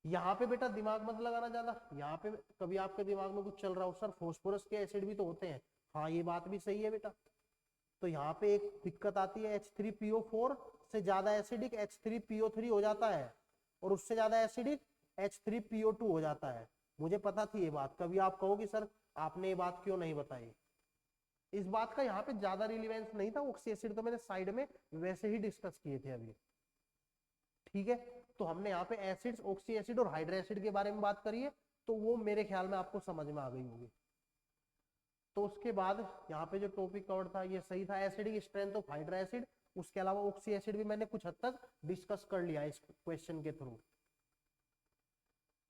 यहाँ पे बेटा दिमाग मत लगाना ज्यादा, यहाँ पे कभी आपके दिमाग में कुछ चल रहा हो सर फॉस्फोरस के एसिड भी तो होते हैं, हाँ ये बात भी सही है बेटा। तो यहाँ पे एक दिक्कत आती है, H3PO4 से ज्यादा एसिडिक H3PO3 हो जाता है, और उससे ज्यादा एसिडिक H3PO2 हो जाता है। मुझे पता थी ये बात, कभी आप कहोगे सर आपने ये बात क्यों नहीं बताई, इस बात का यहाँ पे ज्यादा रिलीवेंस नहीं था, ऑक्सी एसिड तो मैंने साइड में वैसे ही डिस्कस किए थे अभी, ठीक है। तो हमने यहाँ पे एसिड्स, ऑक्सी एसिड और हाइड्रो एसिड के बारे में बात करी है, तो वो मेरे ख्याल में आपको समझ में आ गई होगी। तो उसके बाद यहाँ पे जो टॉपिक कवर था ये सही था, acidic strength of hydro acid. उसके अलावा ऑक्सी एसिड भी मैंने कुछ हद तक डिस्कस कर लिया इस क्वेश्चन के थ्रू।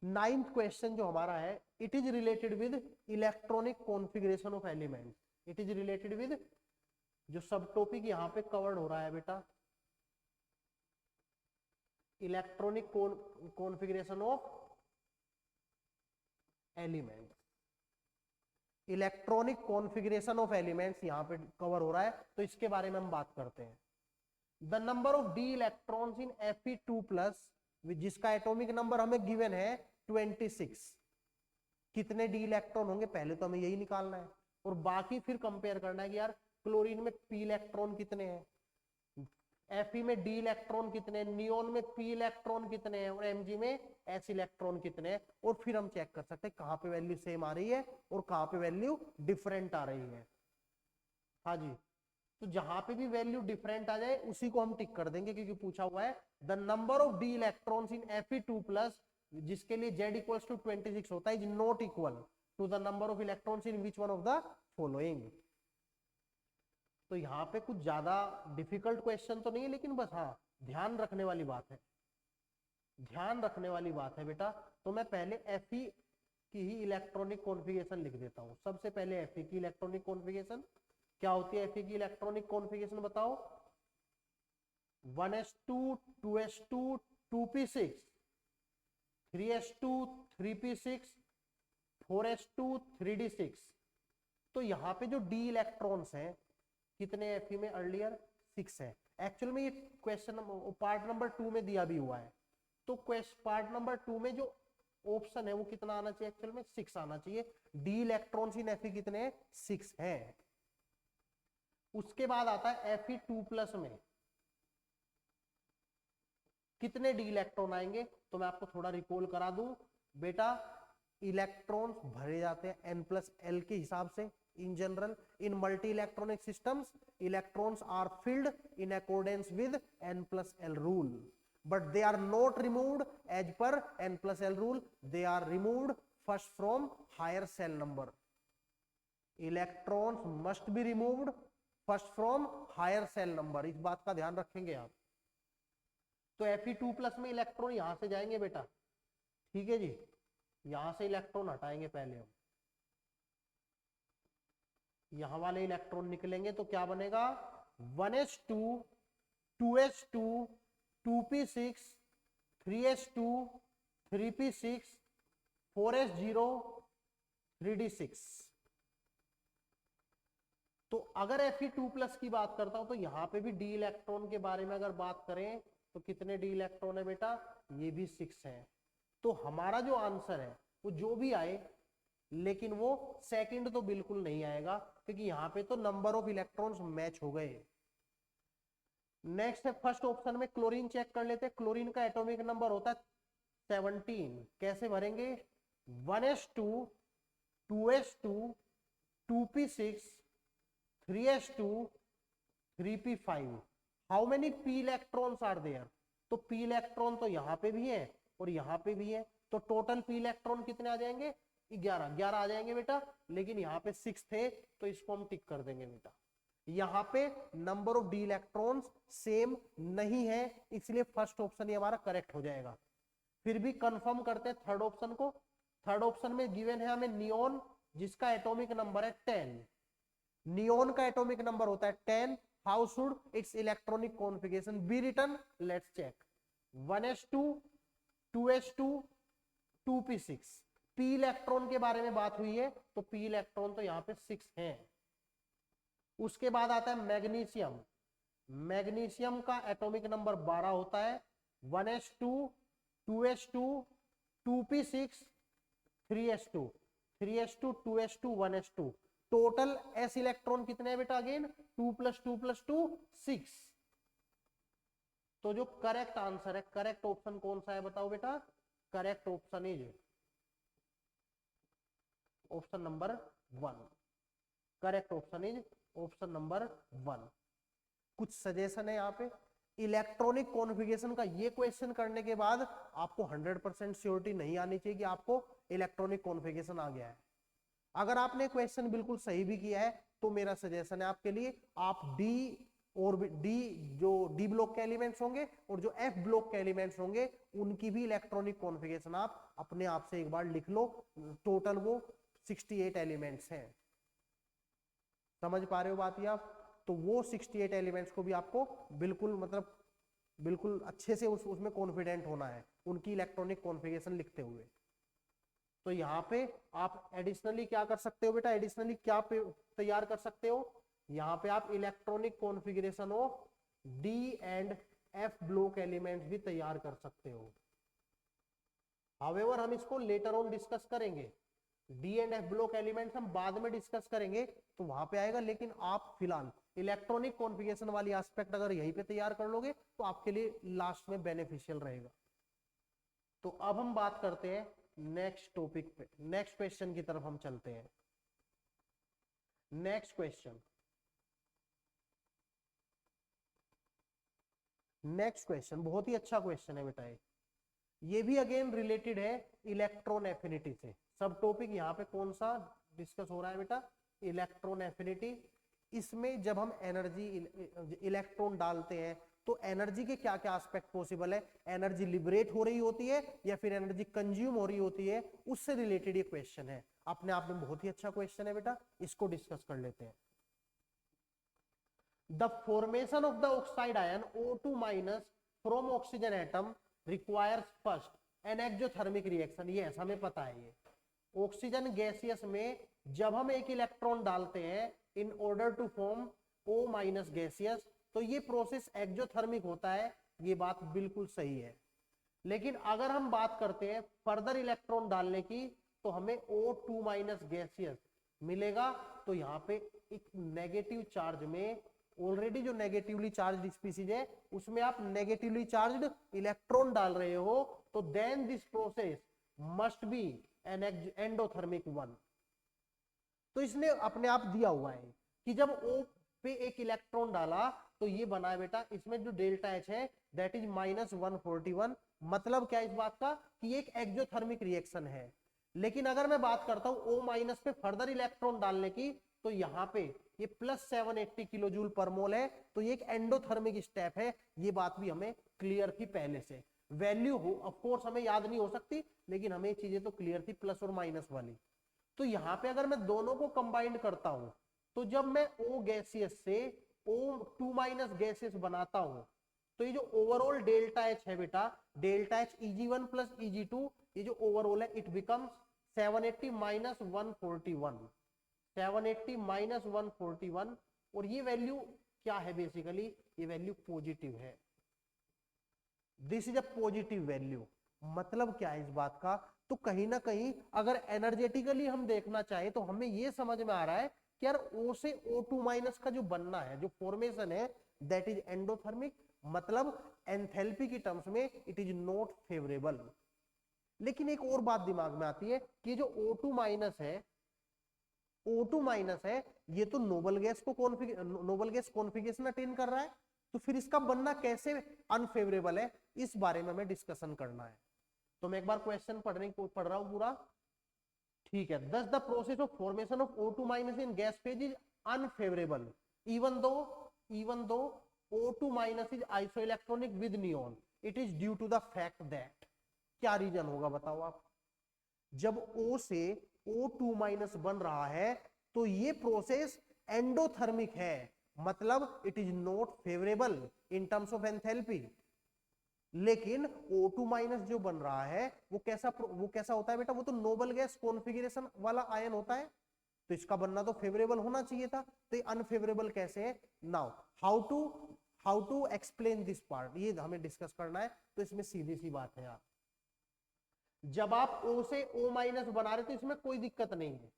9th क्वेश्चन जो हमारा है, it is related with electronic configuration of element. It is related with, जो सब टॉपिक यहाँ पे कवर्ड हो रहा है बेटा, electronic configuration of element. Electronic configuration of elements यहाँ पे कवर हो रहा है, तो इसके बारे में हम बात करते हैं। The number of D electrons in Fe2+, जिसका एटॉमिक नंबर हमें गिवन है 26। कितने डी इलेक्ट्रॉन होंगे पहले तो हमें यही निकालना है, और बाकी फिर कंपेयर करना है कि यार क्लोरीन में पी इलेक्ट्रॉन कितने हैं, Fe में डी इलेक्ट्रॉन कितने हैं, नियोन में पी इलेक्ट्रॉन कितने हैं, और Mg में एस इलेक्ट्रॉन कितने हैं, और फिर हम चेक कर सकते हैं कहां पे वैल्यू सेम आ रही है और कहां पे वैल्यू डिफरेंट आ रही है। हाँ जी, तो जहां पे भी वैल्यू डिफरेंट आ जाए उसी को हम टिक कर देंगे, क्योंकि पूछा हुआ है the number of D electrons in Fe2+, जिसके लिए Z इक्वल्स टू 26 होता है, is not equal to the number of electrons in which one of the following. तो यहाँ पे कुछ ज्यादा डिफिकल्ट क्वेश्चन तो नहीं है, लेकिन बस हाँ ध्यान रखने वाली बात है, ध्यान रखने वाली बात है बेटा। तो मैं पहले Fe की ही इलेक्ट्रॉनिक कॉन्फ़िगरेशन लिख देता हूँ। सबसे पहले Fe की इलेक्ट्रॉनिक कॉन्फ़िगरेशन क्या होती है? Fe की इलेक्ट्रॉनिक कॉन्फ़िगरेशन बताओ। 1s2 2s2 2p6 3s2 3p6 4s2 3d6। तो यहाँ पे जो डी इलेक्ट्रॉन्स हैं कितने Fe में अर्लियर 6 है। एक्चुअल में ये क्वेश्चन पार्ट नंबर 2 में दिया भी हुआ है, तो पार्ट नंबर 2 में जो ऑप्शन है वो कितना आना चाहिए? एक्चुअल में 6 आना चाहिए। डी इलेक्ट्रॉन्स इन Fe कितने? 6 हैं। उसके बाद आता है Fe2+ में कितने डी इलेक्ट्रॉन आएंगे? तो मैं आपको थोड़ा रिकॉल करा दूं बेटा, इलेक्ट्रॉन्स भरे जाते हैं n+l के हिसाब से। In general in multi electronic systems electrons are filled in accordance with n+l rule, but they are not removed as per n+l rule. They are removed first from higher cell number. Electrons must be removed first from higher cell number. इस बात का ध्यान रखेंगे आप। तो Fe2+ में electron यहां से जाएंगे बेटा, ठीक है जी। यहां से इलेक्ट्रॉन हटाएंगे पहले हम, यहां वाले इलेक्ट्रॉन निकलेंगे तो क्या बनेगा? 1s2 2s2 2p6 3s2 3p6 4s0 3d6। तो अगर Fe2+ की बात करता हूं तो यहां पे भी डी इलेक्ट्रॉन के बारे में अगर बात करें तो कितने डी इलेक्ट्रॉन है बेटा? ये भी 6 है। तो हमारा जो आंसर है वो जो भी आए, लेकिन वो सेकंड तो बिल्कुल नहीं आएगा, क्योंकि यहां पे तो नंबर ऑफ इलेक्ट्रॉन्स मैच हो गए। नेक्स्ट है फर्स्ट ऑप्शन में क्लोरीन चेक कर लेते हैं। क्लोरीन का एटॉमिक नंबर होता है 17। कैसे भरेंगे? 1s2 2s2 2p6 3s2 3p5। How many P electrons are there? तो पी इलेक्ट्रॉन तो यहां पे भी है और यहां पे भी है, तो टोटल पी इलेक्ट्रॉन कितने आ जाएंगे? 11 आ जाएंगे बेटा। लेकिन यहाँ पे 6 थे तो इसको हम टिक कर देंगे बेटा। यहाँ पे number of D electrons same नहीं है, इसलिए फर्स्ट ऑप्शन ही हमारा करेक्ट हो जाएगा। फिर भी कंफर्म करते हैं थर्ड ऑप्शन को। थर्ड ऑप्शन में गिवन है हमें नियोन, जिसका एटॉमिक नंबर है 10। नियोन का एटॉमिक नंबर होता है 10। How should its electronic configuration be written? Let's check. 1s2 2s2 2p6। P electron के बारे में बात हुई है तो पी इलेक्ट्रॉन तो यहाँ पे 6 हैं। उसके बाद आता है मैग्नीशियम। मैग्नीशियम का एटॉमिक नंबर 12 होता है। 1s2 2s2 2p6 3s2 3s2 2s2 1s2। Total s electron कितने हैं बेटा? अगेन 2 + 2 + 2 6। तो जो करेक्ट आंसर है, करेक्ट ऑप्शन कौन सा है बताओ बेटा? Correct option is option number 1। Correct option is option number 1। कुछ सजेशन है यहाँ पे, इलेक्ट्रॉनिक कॉन्फ़िगरेशन का ये क्वेश्चन करने के बाद आपको 100% श्योरिटी नहीं आनी चाहिए कि आपको इलेक्ट्रॉनिक कॉन्फ़िगरेशन आ गया है। अगर आपने क्वेश्चन बिल्कुल सही भी किया है तो मेरा सजेशन है आपके लिए, आप डी और डी जो डी ब्लॉक के एलिमेंट्स होंगे और जो एफ ब्लॉक के एलिमेंट्स होंगे उनकी भी इलेक्ट्रॉनिक कॉन्फ़िगरेशन आप अपने आप से एक बार लिख लो। टोटल वो 68 एलिमेंट्स हैं। समझ पा रहे हो बात ये आप? तो वो 68 एलिमेंट्स को भी आपको बिल्कुल मतलब बिल्कुल अच्छे से उसमें कॉन्फिडेंट होना है उनकी इलेक्ट्रॉनिक कॉन्फ़िगरेशन लिखते हुए। तो यहाँ पे आप एडिशनली क्या कर सकते हो बेटा, एडिशनली क्या तैयार कर सकते हो, यहाँ पे आप electronic configuration of D and F block elements भी तैयार कर सकते हो। हाउएवर हम इसको लेटर ऑन डिस्कस करेंगे, D and F block elements हम बाद में डिस्कस करेंगे तो वहां पे आएगा, लेकिन आप फिलहाल इलेक्ट्रॉनिक कॉन्फ़िगरेशन वाली एस्पेक्ट अगर यहीं पे तैयार कर लोगे तो आपके लिए लास्ट में बेनिफिशियल रहेगा। तो अब हम बात करते हैं नेक्स्ट टॉपिक पे, नेक्स्ट क्वेश्चन की तरफ हम चलते हैं। नेक्स्ट क्वेश्चन, नेक्स्ट क्वेश्चन बहुत ही अच्छा क्वेश्चन है बेटा। ये भी अगेन रिलेटेड है इलेक्ट्रॉन एफिनिटी से। सब टॉपिक यहाँ पे कौन सा डिस्कस हो रहा है बेटा, इलेक्ट्रॉन एफिनिटी। इसमें जब हम एनर्जी इलेक्ट्रॉन डालते हैं तो एनर्जी के क्या क्या एस्पेक्ट पॉसिबल है, एनर्जी लिबरेट हो रही होती है या फिर एनर्जी कंज्यूम हो रही होती है, उससे रिलेटेड ये क्वेश्चन है। अपने आप में बहुत ही अच्छा क्वेश्चन है बेटा, इसको डिस्कस कर लेते हैं। The formation of the oxide ion O2- from oxygen atom requires first N exothermic reaction. ये हमें पता है, ये ऑक्सीजन गैसियस में जब हम एक इलेक्ट्रॉन डालते हैं in order to form O- gaseous, तो ये प्रोसेस एक्सोथर्मिक होता है। ये बात बिल्कुल सही है। लेकिन अगर हम बात करते हैं फर्दर इलेक्ट्रॉन डालने की तो हमें O2- गैसियस मिलेगा। तो यहाँ पे एक नेगेटिव चार्ज में ऑलरेडी जो नेगेटिवली चार्ज्ड स्पीसीज है उसमें आप नेगेटिवली चार्ज्ड इलेक्ट्रॉन डाल रहे हो, तो then this process must be an endothermic one. तो इसने अपने आप दिया हुआ है कि जब O पे एक इलेक्ट्रॉन डाला तो ये बना है बेटा, इसमें जो डेल्टा H है दैट इज -141। मतलब क्या इस बात का कि एक एक्सोथर्मिक रिएक्शन है। लेकिन अगर मैं बात करता हूं O- पे फर्दर इलेक्ट्रॉन डालने की, तो यहाँ पे ये +780 किलो जूल पर मोल है, तो ये एक एंडोथर्मिक स्टेप है। ये बात भी हमें क्लियर थी पहले से। वैल्यू हो ऑफ कोर्स हमें याद नहीं हो सकती, लेकिन हमें चीजें तो क्लियर थी प्लस और माइनस वाली। तो यहाँ पे अगर मैं दोनों को कंबाइंड करता हूं तो जब मैं O गैसियस से O2- गैसियस बनाता हूं तो ये जो ओवरऑल डेल्टा H है बेटा, डेल्टा H Eg1 + Eg2, ये जो ओवरऑल है इट बिकम्स 780 - 141, 780 - 141। और ये वैल्यू क्या है, बेसिकली ये वैल्यू पॉजिटिव है। This is a positive value. मतलब क्या है इस बात का, तो कहीं ना कहीं अगर एनर्जेटिकली हम देखना चाहे तो हमें यह समझ में आ रहा है कि यार O से O2- का जो बनना है, जो फॉर्मेशन है दैट इज एंडोथर्मिक। मतलब एंथैल्पी की टर्म्स में इट इज नॉट फेवरेबल। लेकिन एक और बात दिमाग में आती है कि जो O2- है, O2- है, ये तो नोबल गैस कॉन्फ़िगरेशन अटेन कर रहा है, तो फिर इसका बनना कैसे अनफेवरेबल है, इस बारे में हमें डिस्कशन करना है। तो मैं एक बार क्वेश्चन पढ़ रहा हूं पूरा, ठीक है। Thus the process of formation of O2- in gas phase is unfavorable even though O2- is isoelectronic with neon. It is due to the fact that, क्या रीजन होगा बताओ आप। जब O से O2- बन रहा है तो ये प्रोसेस एंडोथर्मिक है, मतलब it is not favourable in terms of enthalpy. लेकिन O2- जो बन रहा है वो कैसा होता है बेटा, वो तो नोबल गैस कॉन्फ़िगरेशन वाला आयन होता है, तो इसका बनना तो फेवरेबल होना चाहिए था, तो ये अनफेवरेबल कैसे है। Now how to explain this part, ये हमें डिस्कस करना है। तो इसमें सीधी सी बात है यार, जब आप O से O- बना रहे तो इसमें कोई दिक्कत नहीं है,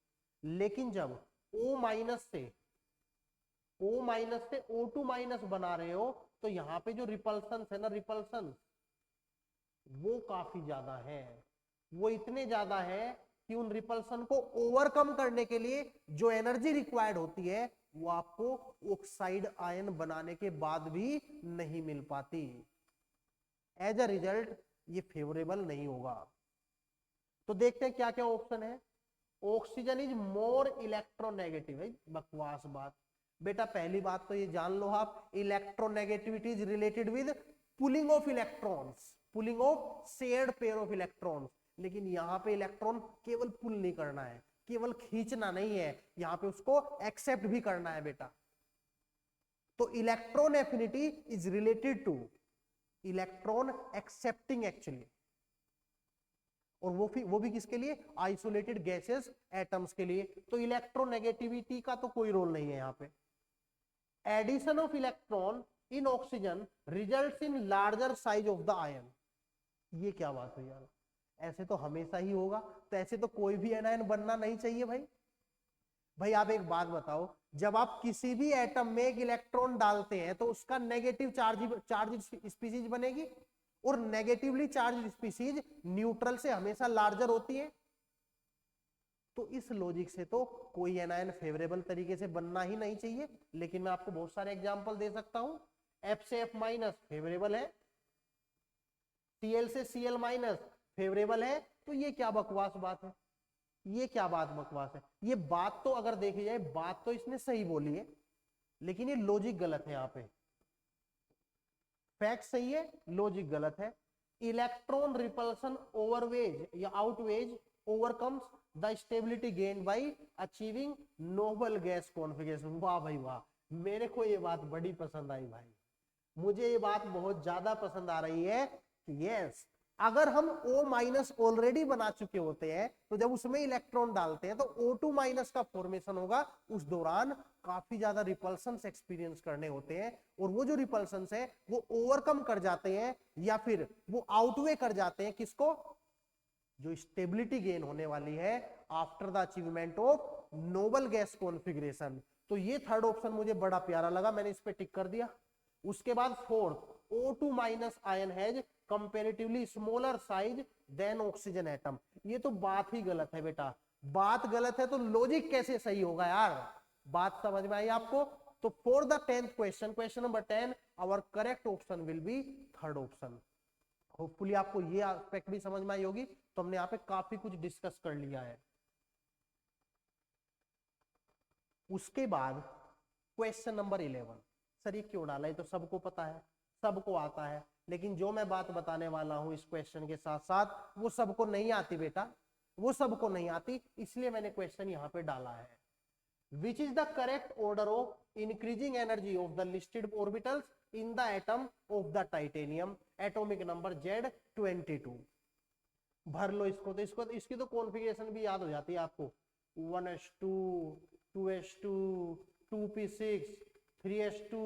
लेकिन जब O- से O2- बना रहे हो तो यहां पे जो रिपल्सन है ना, रिपल्सन वो काफी ज्यादा है। वो इतने ज्यादा है कि उन रिपल्सन को ओवरकम करने के लिए जो एनर्जी रिक्वायर्ड होती है वो आपको ऑक्साइड आयन बनाने के बाद भी नहीं मिल पाती। एज अ रिजल्ट ये फेवरेबल नहीं होगा। तो देखते हैं क्या क्या ऑप्शन है। ऑक्सीजन इज मोर इलेक्ट्रोनेगेटिव है, बकवास बात बेटा। पहली बात तो ये जान लो आप, electronegativity is related with pulling of electrons, pulling of shared pair of electrons. लेकिन यहाँ पे इलेक्ट्रॉन केवल पुल नहीं करना है, केवल खींचना नहीं है, यहाँ पे उसको एक्सेप्ट भी करना है बेटा। तो electron affinity is related two electron accepting actually, और वो भी किसके लिए, आइसोलेटेड गैसेस एटम्स के लिए। तो इलेक्ट्रोनेगेटिविटी का तो कोई रोल नहीं है यहाँ पे। Addition of electron in oxygen results in larger size of the ion. ये क्या बात है यार, ऐसे तो हमेशा ही होगा, तो ऐसे तो कोई भी एनायन बनना नहीं चाहिए भाई। भाई आप एक बात बताओ, जब आप किसी भी एटम में एक इलेक्ट्रॉन डालते हैं तो उसका नेगेटिव चार्ज स्पीसीज बनेगी, और नेगेटिवली चार्ज स्पीसीज न्यूट्रल से हमेशा लार्जर होती है। तो इस लॉजिक से तो कोई एनायन फेवरेबल तरीके से बनना ही नहीं चाहिए। लेकिन मैं आपको बहुत सारे एग्जांपल दे सकता हूं। F से F- फेवरेबल है, Cl से Cl- फेवरेबल है। तो ये क्या बकवास बात है, ये क्या बात बकवास है। ये बात तो अगर देखी जाए, बात तो इसने सही बोली है, लेकिन ये लॉजिक गलत है। यहाँ पे फैक्ट सही है, लॉजिक गलत है। इलेक्ट्रॉन रिपल्सन ओवरवेज या outweighs overcomes the stability gain by achieving noble gas configuration. वाह भाई वाह, मेरे को ये बात बड़ी पसंद आई भाई, मुझे ये बात बहुत ज्यादा पसंद आ रही है कि यस, अगर हम O- ऑलरेडी बना चुके होते हैं तो जब उसमें इलेक्ट्रॉन डालते हैं तो O2- का फॉर्मेशन होगा। उस दौरान काफी ज्यादा रिपल्सन्स एक्सपीरियंस करने होते हैं, और वो जो रिपल्सन्स है वो ओवरकम कर जाते हैं या फिर वो आउटवे कर जाते हैं किसको, जो स्टेबिलिटी गेन होने वाली है after the achievement of noble gas configuration. तो ये थर्ड ऑप्शन मुझे बड़ा प्यारा लगा, मैंने इस पे टिक कर दिया। उसके बाद fourth, O2- ion has comparatively smaller size than oxygen atom. ये तो बात ही गलत है बेटा, बात गलत है तो लॉजिक कैसे सही होगा यार। बात समझ में आई आपको। तो for the 10th question, question number 10, our correct option will be third option. Hopefully आपको ये एस्पेक्ट भी समझ में आई होगी। तो हमने यहाँ पे काफी कुछ डिस्कस कर लिया है। उसके बाद क्वेश्चन नंबर 11, सर ये क्यों डाला, ये तो सबको पता है, सबको आता है। लेकिन जो मैं बात बताने वाला हूं इस क्वेश्चन के साथ साथ वो सबको नहीं आती बेटा, वो सबको नहीं आती, इसलिए मैंने क्वेश्चन यहाँ पे डाला है। Which is the correct order of increasing energy of the listed orbitals in the atom of the titanium, atomic number Z22। भर लो इसको, तो इसकी तो कॉन्फ़िगरेशन भी याद हो जाती है आपको। 1s2 2s2 2p6 3s2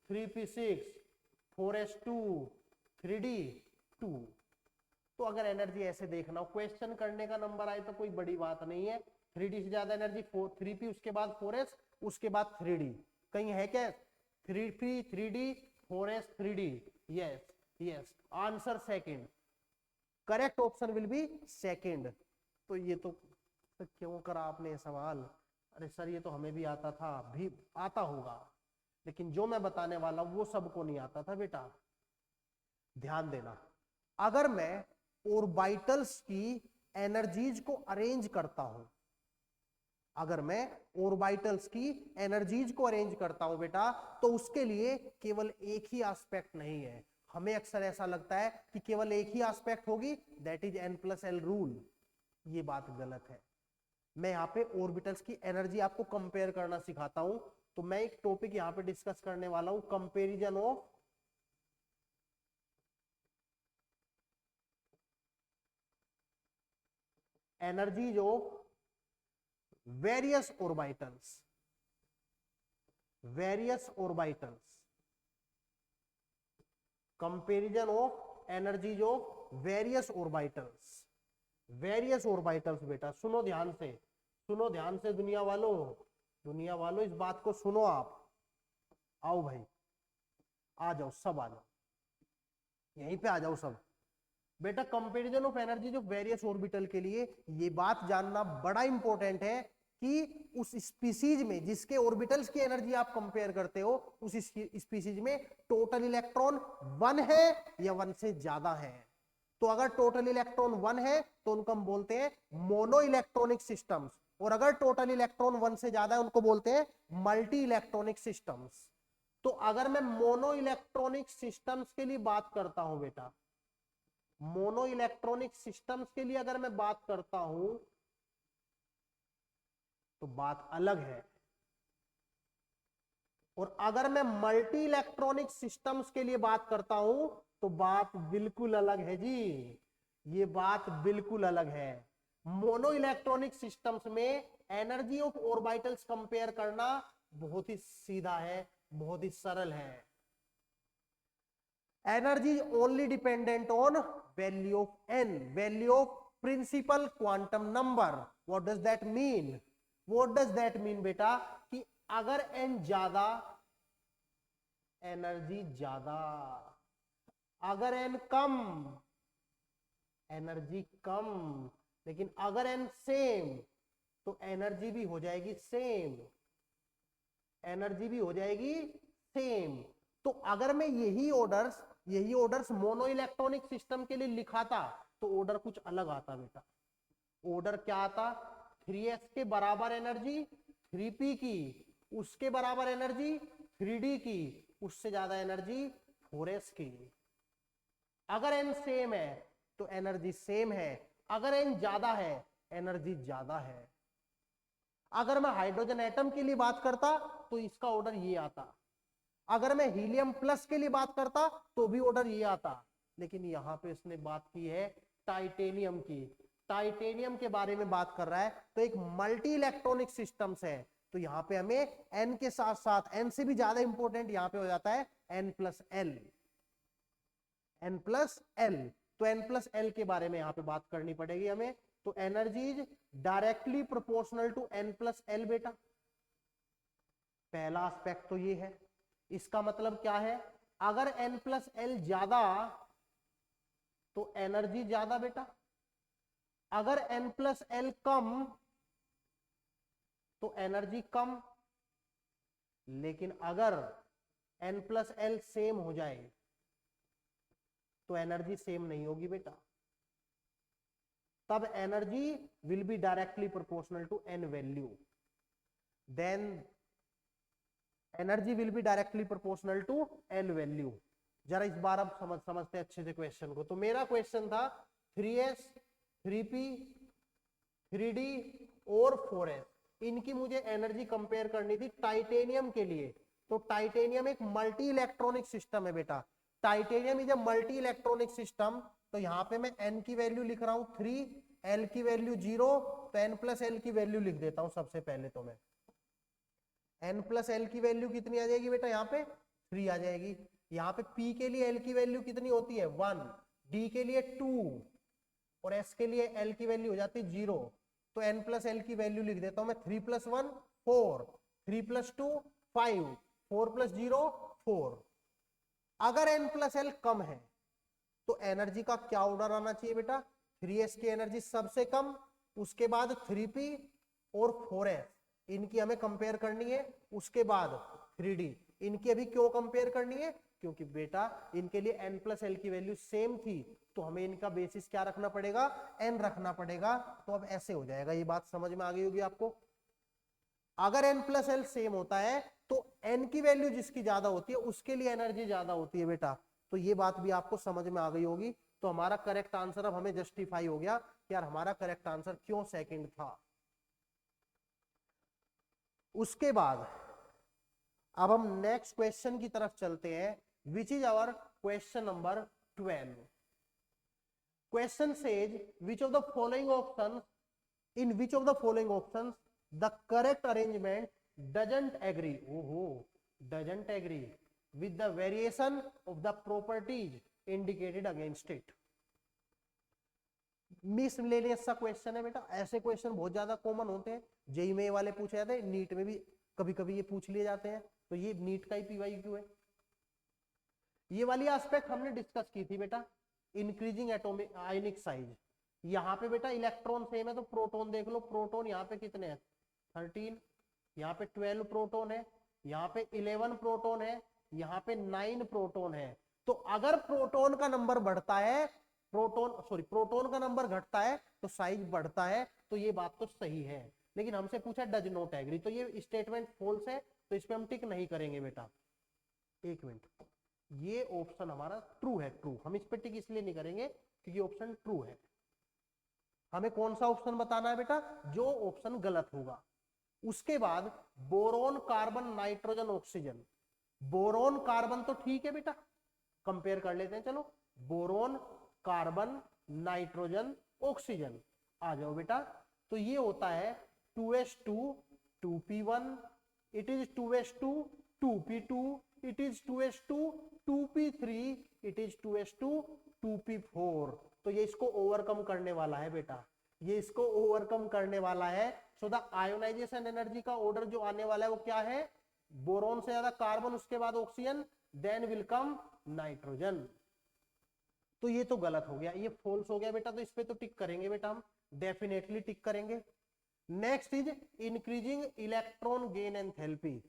3p6 4s2 3d2। तो अगर एनर्जी ऐसे देखना हो, क्वेश्चन करने का नंबर आए तो कोई बड़ी बात नहीं है। 3d से ज्यादा एनर्जी 3p, उसके बाद 4s, उसके बाद 3d। कहीं है क्या 3p 3d 4s 3d? Yes yes, answer second, correct option will B second. तो ये तो क्यों करा आपने सवाल, अरे सर ये तो हमें भी आता था, भी आता होगा, लेकिन जो मैं बताने वाला हूं वो सबको नहीं आता था बेटा। ध्यान देना, अगर मैं ऑर्बिटल्स की एनर्जीज को अरेंज करता हूं, अगर मैं ऑर्बिटल्स की एनर्जीज को अरेंज करता हूं बेटा, तो उसके लिए केवल एक ही एस्पेक्ट नहीं है। हमें अक्सर ऐसा लगता है कि केवल एक ही एस्पेक्ट होगी, दैट इज N+L रूल। ये बात गलत है। मैं यहाँ पे ऑर्बिटल्स की एनर्जी आपको कंपेयर करना सिखाता हूं। तो मैं एक टॉपिक यहाँ पे डिस्कस करने वाला हूं, comparison of energies of various orbitals, comparison of energies of various orbitals बेटा सुनो ध्यान से, सुनो ध्यान से दुनिया वालों, दुनिया वालों इस बात को सुनो आप। आओ भाई, आ जाओ सब, आ जाओ यहीं पे आ जाओ सब। बेटा comparison of energy of various orbital के लिए ये बात जानना बड़ा इंपॉर्टेंट है कि उस स्पीसीज में जिसके ऑर्बिटल्स की एनर्जी आप कंपेयर करते हो उस स्पीसीज में टोटल इलेक्ट्रॉन 1 है या 1 से ज्यादा है। तो अगर टोटल इलेक्ट्रॉन 1 है तो उनको हम बोलते हैं मोनो इलेक्ट्रॉनिक सिस्टम्स, और अगर टोटल इलेक्ट्रॉन 1 से ज्यादा है उनको बोलते हैं मल्टी इलेक्ट्रॉनिक सिस्टम्स। तो अगर मैं मोनो इलेक्ट्रॉनिक सिस्टम्स के लिए बात करता हूं बेटा, मोनो इलेक्ट्रॉनिक सिस्टम्स के लिए अगर मैं बात करता हूं तो बात अलग है, और अगर मैं मल्टी इलेक्ट्रॉनिक सिस्टम्स के लिए बात करता हूं तो बात बिल्कुल अलग है जी, ये बात बिल्कुल अलग है। मोनो इलेक्ट्रॉनिक सिस्टम्स में एनर्जी ऑफ ऑर्बिटल्स कंपेयर करना बहुत ही सीधा है, बहुत ही सरल है। Energy is only dependent on value of N, value of principal quantum number. What does that mean? What does that mean बेटा कि अगर एन ज्यादा एनर्जी ज्यादा, अगर एन कम एनर्जी कम, लेकिन अगर एन सेम तो एनर्जी भी हो जाएगी सेम, एनर्जी भी हो जाएगी सेम। तो अगर मैं यही ऑर्डर्स मोनो इलेक्ट्रॉनिक सिस्टम के लिए लिखाता तो ऑर्डर कुछ अलग आता बेटा। ऑर्डर क्या आता? 3s के बराबर एनर्जी 3p की, उसके बराबर एनर्जी 3d की, उससे ज्यादा एनर्जी 4s की। अगर n सेम है तो एनर्जी सेम है, अगर n ज्यादा है एनर्जी ज्यादा है। अगर मैं हाइड्रोजन एटम के लिए बात करता तो इसका ऑर्डर ये आता, अगर मैं हीलियम प्लस के लिए बात करता तो भी ऑर्डर ये आता, लेकिन यहां पे इसने बात की है टाइटेनियम की, टाइटेनियम के बारे में बात कर रहा है। तो एक मल्टी इलेक्ट्रॉनिक सिस्टम्स है, तो यहां पे हमें n के साथ साथ n से भी ज्यादा इंपॉर्टेंट यहां पे हो जाता है n plus L, n plus L. तो n प्लस एल के बारे में यहां पे बात करनी पड़ेगी हमें। तो energy is directly proportional to n plus L बेटा, पहला एस्पेक्ट तो ये है। इसका मतलब क्या है? अगर n प्लस एल ज्यादा तो एनर्जी ज्यादा बेटा, अगर n प्लस एल कम तो एनर्जी कम, लेकिन अगर n प्लस एल सेम हो जाए तो एनर्जी सेम नहीं होगी बेटा, तब energy will be directly proportional to n value, then energy will be directly proportional to n value. जरा इस बार अब समझते अच्छे से क्वेश्चन को। तो मेरा क्वेश्चन था 3s 3p 3d और 4s, इनकी मुझे एनर्जी कंपेयर करनी थी टाइटेनियम के लिए। तो टाइटेनियम एक मल्टी इलेक्ट्रॉनिक सिस्टम है बेटा, titanium is a multi electronic system. तो यहां पे मैं n की वैल्यू लिख रहा हूं 3, l की वैल्यू 0, तो n प्लस एल की वैल्यू लिख देता हूं सबसे पहले। तो मैं n प्लस एल की वैल्यू कितनी आ जाएगी बेटा? यहाँ पे 3 आ जाएगी। यहाँ पे p के लिए l की वैल्यू कितनी होती है? 1, d के लिए 2 और s के लिए l की वैल्यू हो जाती है 0। तो n प्लस एल की वैल्यू लिख देता हूं मैं 3 प्लस 1 4, 3 प्लस 2 5, 4 प्लस 0 4। अगर n प्लस एल कम है तो एनर्जी का क्या ऑर्डर आना चाहिए बेटा? 3s की एनर्जी सबसे कम, उसके बाद 3p और 4s, इनकी हमें कंपेयर करनी है, उसके बाद 3d। इनकी अभी क्यों कंपेयर करनी है? क्योंकि बेटा इनके लिए n प्लस एल की वैल्यू सेम थी, तो हमें इनका बेसिस क्या रखना पड़ेगा? n रखना पड़ेगा। तो अब ऐसे हो जाएगा, ये बात समझ में आ गई होगी आपको। अगर n प्लस एल सेम होता है तो n की वैल्यू जिसकी ज्यादा होती है उसके लिए एनर्जी ज्यादा होती है बेटा। तो ये बात भी आपको समझ में आ गई होगी। तो हमारा करेक्ट आंसर अब हमें जस्टिफाई हो गया कि यार हमारा करेक्ट आंसर क्यों सेकंड था। उसके बाद अब हम नेक्स्ट क्वेश्चन की तरफ चलते हैं, which is our question number 12। Question says which of the following options, in which of the following options the correct arrangement doesn't agree, doesn't agree with the variation of the properties indicated against it। Miscellaneous सा क्वेश्चन है बेटा, ऐसे question बहुत ज्यादा common होते हैं, JEE में वाले पूछे जाते हैं, नीट में भी कभी कभी ये पूछ लिए जाते हैं। तो ये नीट का ही पीवाईक्यू है। ये वाली एस्पेक्ट हमने डिस्कस की थी बेटा, इंक्रीजिंग एटॉमिक आयनिक साइज। यहाँ पे बेटा इलेक्ट्रॉन सेम है तो प्रोटॉन देख लो, प्रोटॉन यहाँ पे कितने हैं 13, यहाँ पे 12 प्रोटॉन है, यहाँ पे 11 प्रोटॉन है, यहाँ पे 9 प्रोटॉन है। तो अगर प्रोटॉन का नंबर बढ़ता है, प्रोटॉन का नंबर घटता है तो साइज बढ़ता है, तो ये बात तो सही है। लेकिन हमसे पूछा डज नॉट एग्री, तो ये स्टेटमेंट फॉल्स है, तो इस पे हम टिक नहीं करेंगे बेटा। एक मिनट, ये ऑप्शन हमारा ट्रू है, ट्रू। हम इस पे टिक इसलिए नहीं करेंगे क्योंकि ऑप्शन ट्रू है। हमें कौन सा ऑप्शन बताना है बेटा, जो ऑप्शन गलत होगा। उसके बाद boron carbon nitrogen oxygen, boron carbon तो ठीक है बेटा, कंपेयर कर लेते हैं चलो। बोरोन कार्बन नाइट्रोजन ऑक्सीजन, आ जाओ बेटा। तो ये होता है 2s2 2p1, it is 2s2 2p2, it is 2s2 2p3, it is 2s2 2p4। तो ये इसको ओवरकम करने वाला है बेटा, ये इसको ओवरकम करने वाला है। सो द आयोनाइजेशन एनर्जी का ऑर्डर जो आने वाला है वो क्या है, बोरोन से ज्यादा कार्बन, उसके बाद oxygen, then will come nitrogen. तो ये तो गलत हो गया, ये फॉल्स हो गया बेटा, तो इस पे तो टिक करेंगे बेटा, हम डेफिनेटली टिक करेंगे। Next is increasing electron gain enthalpy.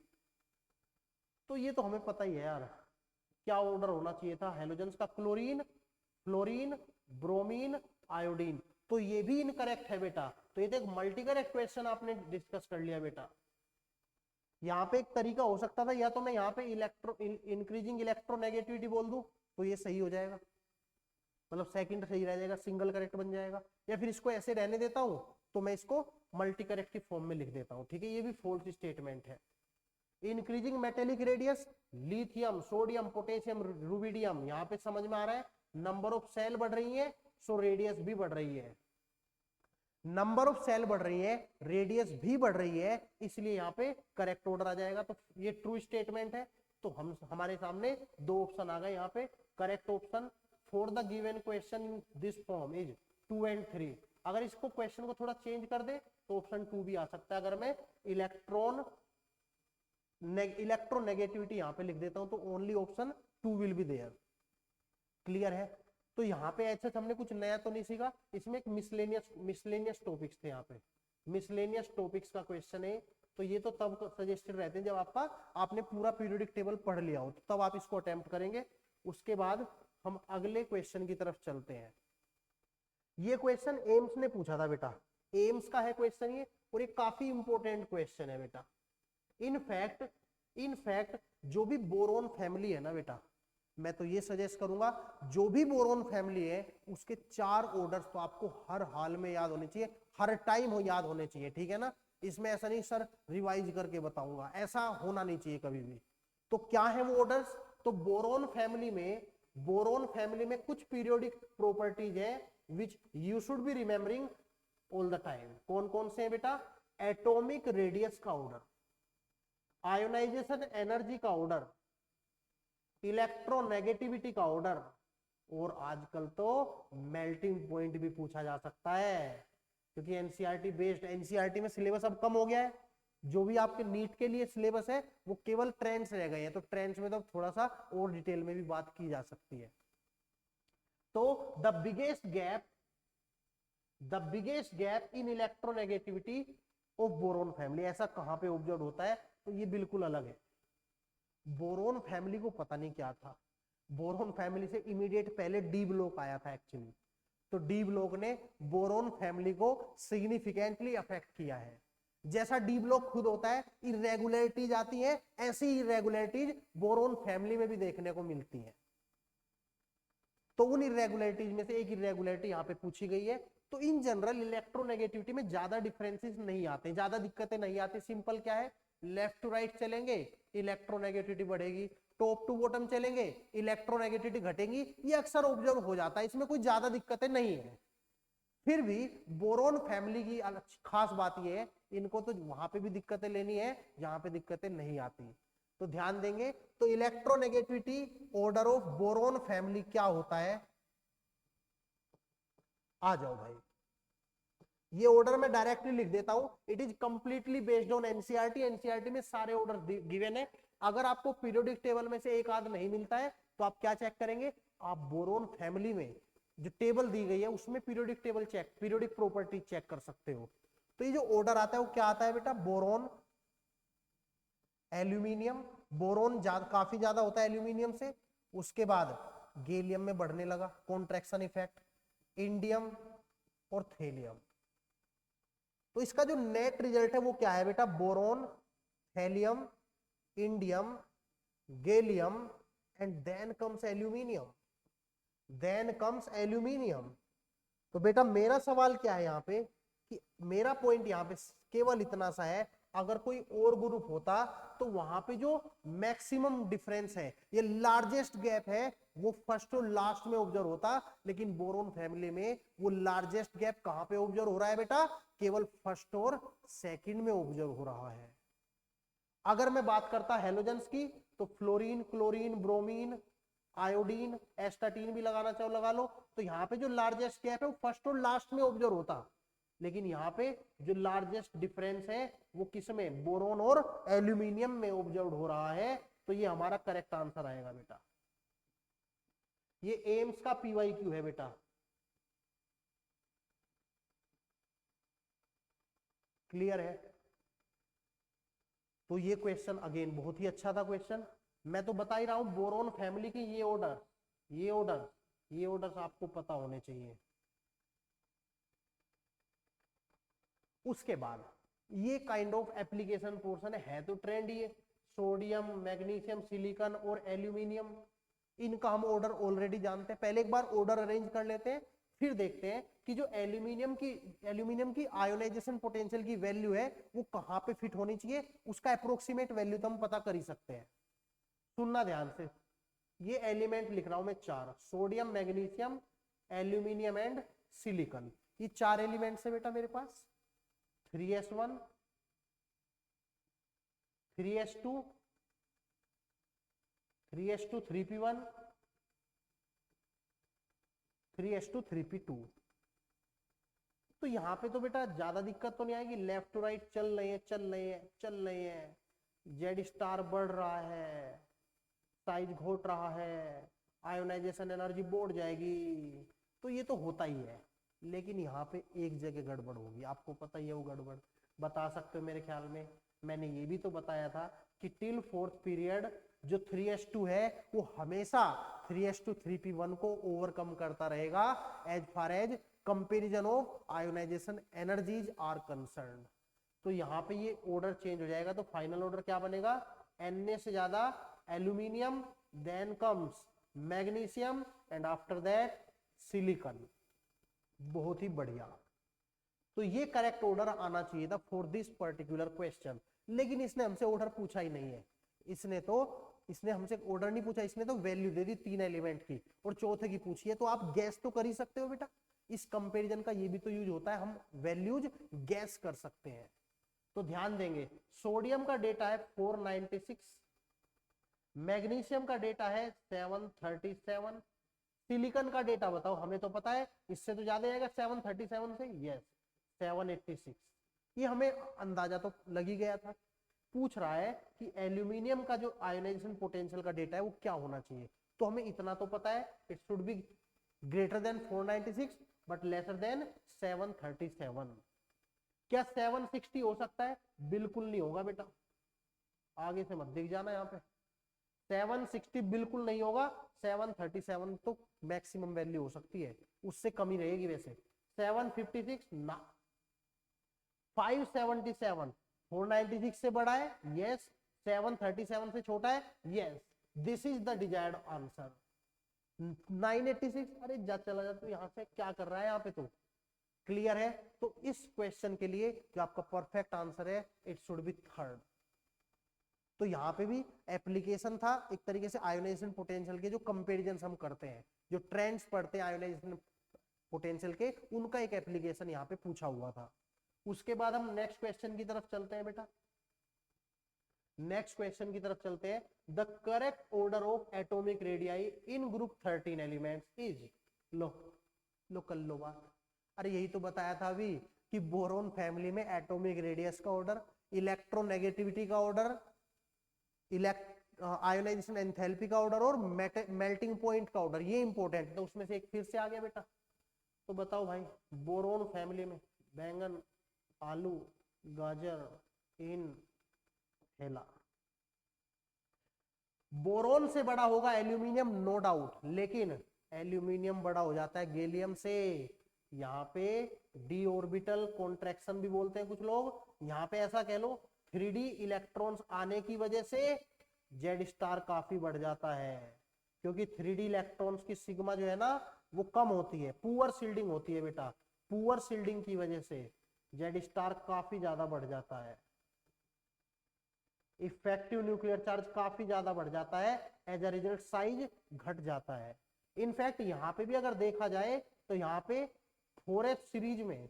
तो ये तो हमें पता ही है यार, क्या ऑर्डर होना चाहिए था हेलोजेंस का, क्लोरीन, फ्लोरीन, ब्रोमीन, आयोडीन। तो ये भी इनकरेक्ट है बेटा। तो ये तो एक मल्टी करेक्ट क्वेश्चन आपने डिस्कस कर लिया बेटा। यहाँ पे एक तरीका हो सकता था, या तो मैं यहाँ पे इंक्रीजिंग इलेक्ट्रोनेगेटिविटी बोल दूं तो ये सही हो जाएगा, मतलब सेकंड सही रह जाएगा, सिंगल करेक्ट बन जाएगा। या फिर इसको ऐसे रहने देता हूं तो मैं इसको मल्टी करेक्टिव फॉर्म में लिख देता हूं, ठीक है, ये भी फॉल्स स्टेटमेंट है। Increasing metallic radius, lithium, sodium, potassium, rubidium, यहाँ पे समझ में आ रहा है नंबर ऑफ सेल बढ़ रही है, सो रेडियस भी बढ़ रही है। नंबर ऑफ सेल बढ़ रही है, रेडियस भी बढ़ रही है, इसलिए यहाँ पे करेक्ट ऑर्डर आ जाएगा। तो ये ट्रू स्टेटमेंट है। तो हमारे सामने दो ऑप्शन आ गए यहाँ पे। Correct option for the given question in this form is 2 and 3। अगर इसको क्वेश्चन को थोड़ा चेंज कर दे तो ऑप्शन 2 भी आ सकता है। अगर मैं इलेक्ट्रोनेगेटिविटी यहाँ पे लिख देता हूं तो only option 2 will be there. Clear है। तो यहाँ पे ऐसा हमने कुछ नया तो नहीं सीखा, इसमें एक मिसलेनियस टॉपिक्स थे। यहाँ पे मिसलेनियस टॉपिक्स का क्वेश्चन है, तो ये तो तब सजेस्टेड रहते हैं जब आपने पूरा पीरियोडिक टेबल पढ़ लिया हो, तो तब आप इसको अटेम्प्ट करेंगे। उसके बाद हम अगले क्वेश्चन की तरफ चलते हैं। ये क्वेश्चन एम्स ने पूछा था बेटा, एम्स का है क्वेश्चन ये, और ये काफी इंपॉर्टेंट क्वेश्चन है बेटा। इनफैक्ट जो भी बोरोन फैमिली है ना बेटा, मैं तो ये सजेस्ट करूंगा जो भी बोरोन फैमिली है उसके 4 ऑर्डर्स तो आपको हर हाल में याद होने चाहिए, हर टाइम हो याद होने चाहिए, ठीक है ना। इसमें ऐसा नहीं सर रिवाइज करके बताऊंगा, ऐसा होना नहीं चाहिए कभी भी। तो क्या है वो ऑर्डर्स, तो बोरोन फैमिली में कुछ पीरियोडिक प्रॉपर्टीज है which you should be remembering all the time. कौन कौन से हैं बेटा, एटॉमिक रेडियस का ऑर्डर, आयोनाइजेशन एनर्जी का ऑर्डर, इलेक्ट्रोनेगेटिविटी का ऑर्डर, और आजकल तो मेल्टिंग पॉइंट भी पूछा जा सकता है, क्योंकि एनसीईआरटी बेस्ड, एनसीईआरटी में सिलेबस अब कम हो गया है। जो भी आपके नीट के लिए सिलेबस है वो केवल ट्रेंड्स रह गए हैं, तो ट्रेंड्स में तो थोड़ा सा और डिटेल में भी बात की जा सकती है। तो the biggest gap in electronegativity of boron family, ऐसा कहां पे ऑब्जर्व होता है, तो ये बिल्कुल अलग है। बोरोन फैमिली को पता नहीं क्या था, बोरोन फैमिली से इमीडिएट पहले डी ब्लॉक आया था एक्चुअली, तो डी ब्लॉक ने बोरोन फैमिली को सिग्निफिकेंटली अफेक्ट किया है। जैसा डी ब्लॉक खुद होता है, इरेगुलरिटीज आती है, ऐसी इरेगुलरिटीज बोरोन फैमिली में भी देखने को मिलती है। तो उन इरेगुलरिटीज में से एक इरेगुलरिटी यहाँ पे पूछी गई है। तो इन जनरल इलेक्ट्रोनेगेटिविटी में ज्यादा डिफरेंसेस नहीं आते, ज्यादा दिक्कतें नहीं आती। सिंपल क्या है, लेफ्ट टू राइट चलेंगे इलेक्ट्रोनेगेटिविटी बढ़ेगी, टॉप टू बॉटम चलेंगे इलेक्ट्रोनेगेटिविटी घटेगी, ये अक्सर ऑब्जर्व हो जाता है, इसमें कोई ज्यादा दिक्कतें नहीं है। फिर भी बोरोन फैमिली की खास बात ये है, इनको तो वहां पे भी दिक्कतें लेनी है जहां पे दिक्कतें नहीं आती, तो ध्यान देंगे। तो electronegativity order of boron family क्या होता है, आ जाओ भाई, ये ऑर्डर मैं डायरेक्टली लिख देता हूं। It is completely based on NCERT, NCERT में सारे ऑर्डर गिवन है। अगर आपको पीरियोडिक टेबल में से एक आध नहीं मिलता है तो आप क्या चेक करेंगे, आप बोरोन फैमिली में जो टेबल दी गई है उसमें periodic table check, periodic property check कर सकते हो। तो ये जो ऑर्डर आता है वो क्या आता है बेटा, बोरोन, एल्यूमिनियम, बोरोन काफी ज्यादा होता है एल्यूमिनियम से, उसके बाद गैलियम में बढ़ने लगा, कॉन्ट्रैक्शन इफेक्ट, इंडियम और थेलियम। तो इसका जो नेट रिजल्ट है वो क्या है बेटा, boron, thallium, indium, gallium and then comes aluminium, then comes aluminium. तो बेटा मेरा सवाल क्या है यहाँ पे, कि मेरा पॉइंट यहाँ पे केवल इतना सा है, अगर कोई और ग्रुप होता तो वहां पे जो मैक्सिमम डिफरेंस है, ये लार्जेस्ट गैप है, वो फर्स्ट और लास्ट में ऑब्जर्व होता, लेकिन बोरोन फैमिली में वो लार्जेस्ट गैप कहां पे ऑब्जर्व हो रहा है बेटा, केवल फर्स्ट और सेकंड में ऑब्जर्व हो रहा है। अगर मैं बात करता हेलोजेंस की, तो fluorine, chlorine, bromine, iodine, astatine भी लगाना चाहो लगा लो, तो यहाँ पे जो लार्जेस्ट गैप है वो फर्स्ट और लास्ट में ऑब्जर्व होता, लेकिन यहाँ पे जो लार्जेस्ट डिफरेंस है वो किस में, बोरोन और एल्यूमिनियम में ऑब्जर्व हो रहा है। तो ये हमारा करेक्ट आंसर आएगा बेटा। ये एम्स का PYQ है बेटा। क्लियर है? तो ये क्वेश्चन अगेन बहुत ही अच्छा था क्वेश्चन। मैं तो बता ही रहा हूं बोरोन फैमिली की ये ऑर्डर, ये ऑर्डर, ये ऑर्डर्स आपको पता होने चाहिए। उसके बाद ये काइंड ऑफ एप्लीकेशन पोर्शन है तो ट्रेंड ये सोडियम, मैग्नीशियम, सिलिकॉन और एल्यूमिनियम, इनका हम ऑर्डर ऑलरेडी जानते हैं। पहले एक बार ऑर्डर अरेंज कर लेते हैं, फिर देखते हैं कि जो एल्यूमिनियम की आयोनाइजेशन पोटेंशियल की वैल्यू है वो कहां पे फिट होनी चाहिए, उसका अप्रोक्सीमेट वैल्यू तो हम पता कर ही सकते हैं। सुनना ध्यान से, ये एलिमेंट लिख रहा हूं मैं 4, sodium, magnesium, aluminium and silicon. ये 4 एलिमेंट्स है बेटा मेरे पास, 3s1, 3s2, 3s2 3p1, 3s2 3p2। तो यहां पे तो बेटा ज्यादा दिक्कत तो नहीं आएगी, लेफ्ट टू राइट चल रहे हैं, चल रहे हैं, चल रहे हैं, जेड स्टार बढ़ रहा है, साइज घोट रहा है, आयोनाइजेशन एनर्जी बढ़ जाएगी, तो ये तो होता ही है। लेकिन यहाँ पे एक जगह गड़बड़ होगी, आपको पता ही है वो गड़बड़, बता सकते हो मेरे ख्याल में। मैंने ये भी तो बताया था कि टिल 4th पीरियड जो 3s2 है वो हमेशा 3s2 3p1 को ओवरकम करता रहेगा as far as comparison of ionization energies are concern. तो यहाँ पे ये ऑर्डर चेंज हो जाएगा, तो फाइनल ऑर्डर क्या बनेगा, Na से ज्यादा aluminium, then comes magnesium and after that silicon. बहुत ही बढ़िया। तो ये करेक्ट ऑर्डर आना चाहिए था फॉर दिस पर्टिकुलर क्वेश्चन, लेकिन इसने हमसे ऑर्डर पूछा ही नहीं है। इसने हमसे ऑर्डर नहीं पूछा, इसने तो वैल्यू दे दी 3 एलिमेंट की और चौथे की पूछी है। तो आप गैस तो कर ही सकते हो बेटा, इस कंपैरिजन का ये भी तो यूज होता है, हम वैल्यूज गैस कर सकते हैं। तो ध्यान देंगे, सोडियम का डेटा है 496, मैग्नीशियम का डेटा है 737, सिलिकॉन का डेटा बताओ, हमें तो पता है इससे तो ज्यादा आएगा 737 से, यस 786। ये हमें अंदाजा तो लग ही गया था। पूछ रहा है कि एल्यूमिनियम का जो आयोनाइजेशन पोटेंशियल का डेटा है वो क्या होना चाहिए, तो हमें इतना तो पता है, it should be greater then 496 but lesser than 737। क्या 760 हो सकता है? बिल्कुल नहीं होगा बेटा, आगे से मत दिख जाना यहाँ पे, 760 बिल्कुल नहीं होगा, 737 तो मैक्सिमम वैल्यू हो सकती है, उससे कमी रहेगी वैसे। 756 ना, 577 496 से बड़ा है, यस, 737 से छोटा है, yes, this is the desired answer. 986, अरे जा चला जा, तो यहां से क्या कर रहा है यहाँ पे, तो क्लियर है। तो इस क्वेश्चन के लिए जो आपका परफेक्ट आंसर है, इट शुड बी 3rd। तो यहाँ पे भी एप्लीकेशन था एक तरीके से आयोनाइजेशन पोटेंशियल के, जो कंपैरिजन हम करते हैं, जो ट्रेंड्स पढ़ते हैं आयोनाइजेशन पोटेंशियल के, उनका एक एप्लीकेशन यहाँ पे पूछा हुआ था। उसके बाद हम नेक्स्ट क्वेश्चन की तरफ चलते हैं बेटा, नेक्स्ट क्वेश्चन की तरफ चलते हैं। The correct order of atomic radii in group 13 elements is, लो कर लो बात। अरे यही तो बताया था अभी कि बोरोन फैमिली में एटॉमिक रेडियस का ऑर्डर, इलेक्ट्रोनेगेटिविटी का ऑर्डर, आयोनाइजेशन एंथैल्पी का ऑर्डर और मेल्टिंग पॉइंट का ऑर्डर, ये इंपॉर्टेंट। तो उसमें से एक फिर से आ गया बेटा। तो बताओ भाई, बोरोन फैमिली में बैंगन, आलू, गाजर, इन, हेला। बोरोन से बड़ा होगा एल्यूमिनियम, नो डाउट, लेकिन एल्यूमिनियम बड़ा हो जाता है गैलियम से। यहाँ पे डी ऑर्बिटल कॉन्ट्रैक्शन भी बोलते हैं कुछ लोग। यहाँ पे ऐसा कह लो 3D इलेक्ट्रॉन्स आने की वजह से जेड स्टार काफी बढ़ जाता है, क्योंकि 3D इलेक्ट्रॉन्स की सिग्मा जो है ना वो कम होती है, पुअर शील्डिंग होती है बेटा। पुअर शील्डिंग की वजह से जेड स्टार काफी ज्यादा बढ़ जाता है, इफेक्टिव न्यूक्लियर चार्ज काफी ज्यादा बढ़ जाता है, एज अ रिजल्ट साइज घट जाता है। इनफैक्ट यहाँ पे भी अगर देखा जाए तो यहाँ पे 4s सीरीज में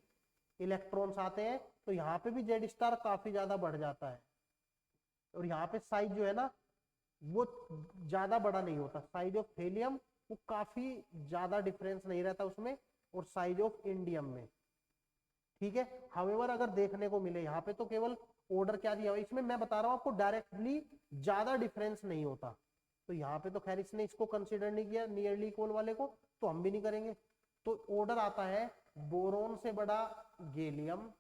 इलेक्ट्रॉन्स आते हैं, तो यहाँ पे भी जेड स्टार काफी ज्यादा बढ़ जाता है। और यहाँ पे साइज जो है ना वो ज्यादा बड़ा नहीं होता, साइज ऑफ हेलियम वो काफी ज्यादा डिफरेंस नहीं रहता उसमें, और साइज ऑफ इंडियम में, ठीक है। हाउएवर अगर देखने को मिले यहाँ पे तो केवल ऑर्डर क्या दिया हुआ, इसमें मैं बता रहा हूँ आपको डायरेक्टली ज्यादा डिफरेंस नहीं होता। तो यहाँ पे तो खैर इसने इसको कंसीडर नहीं किया नियरली इक्वल वाले को, तो हम भी नहीं करेंगे। तो ऑर्डर आता है बोरोन से बड़ा गैलियम,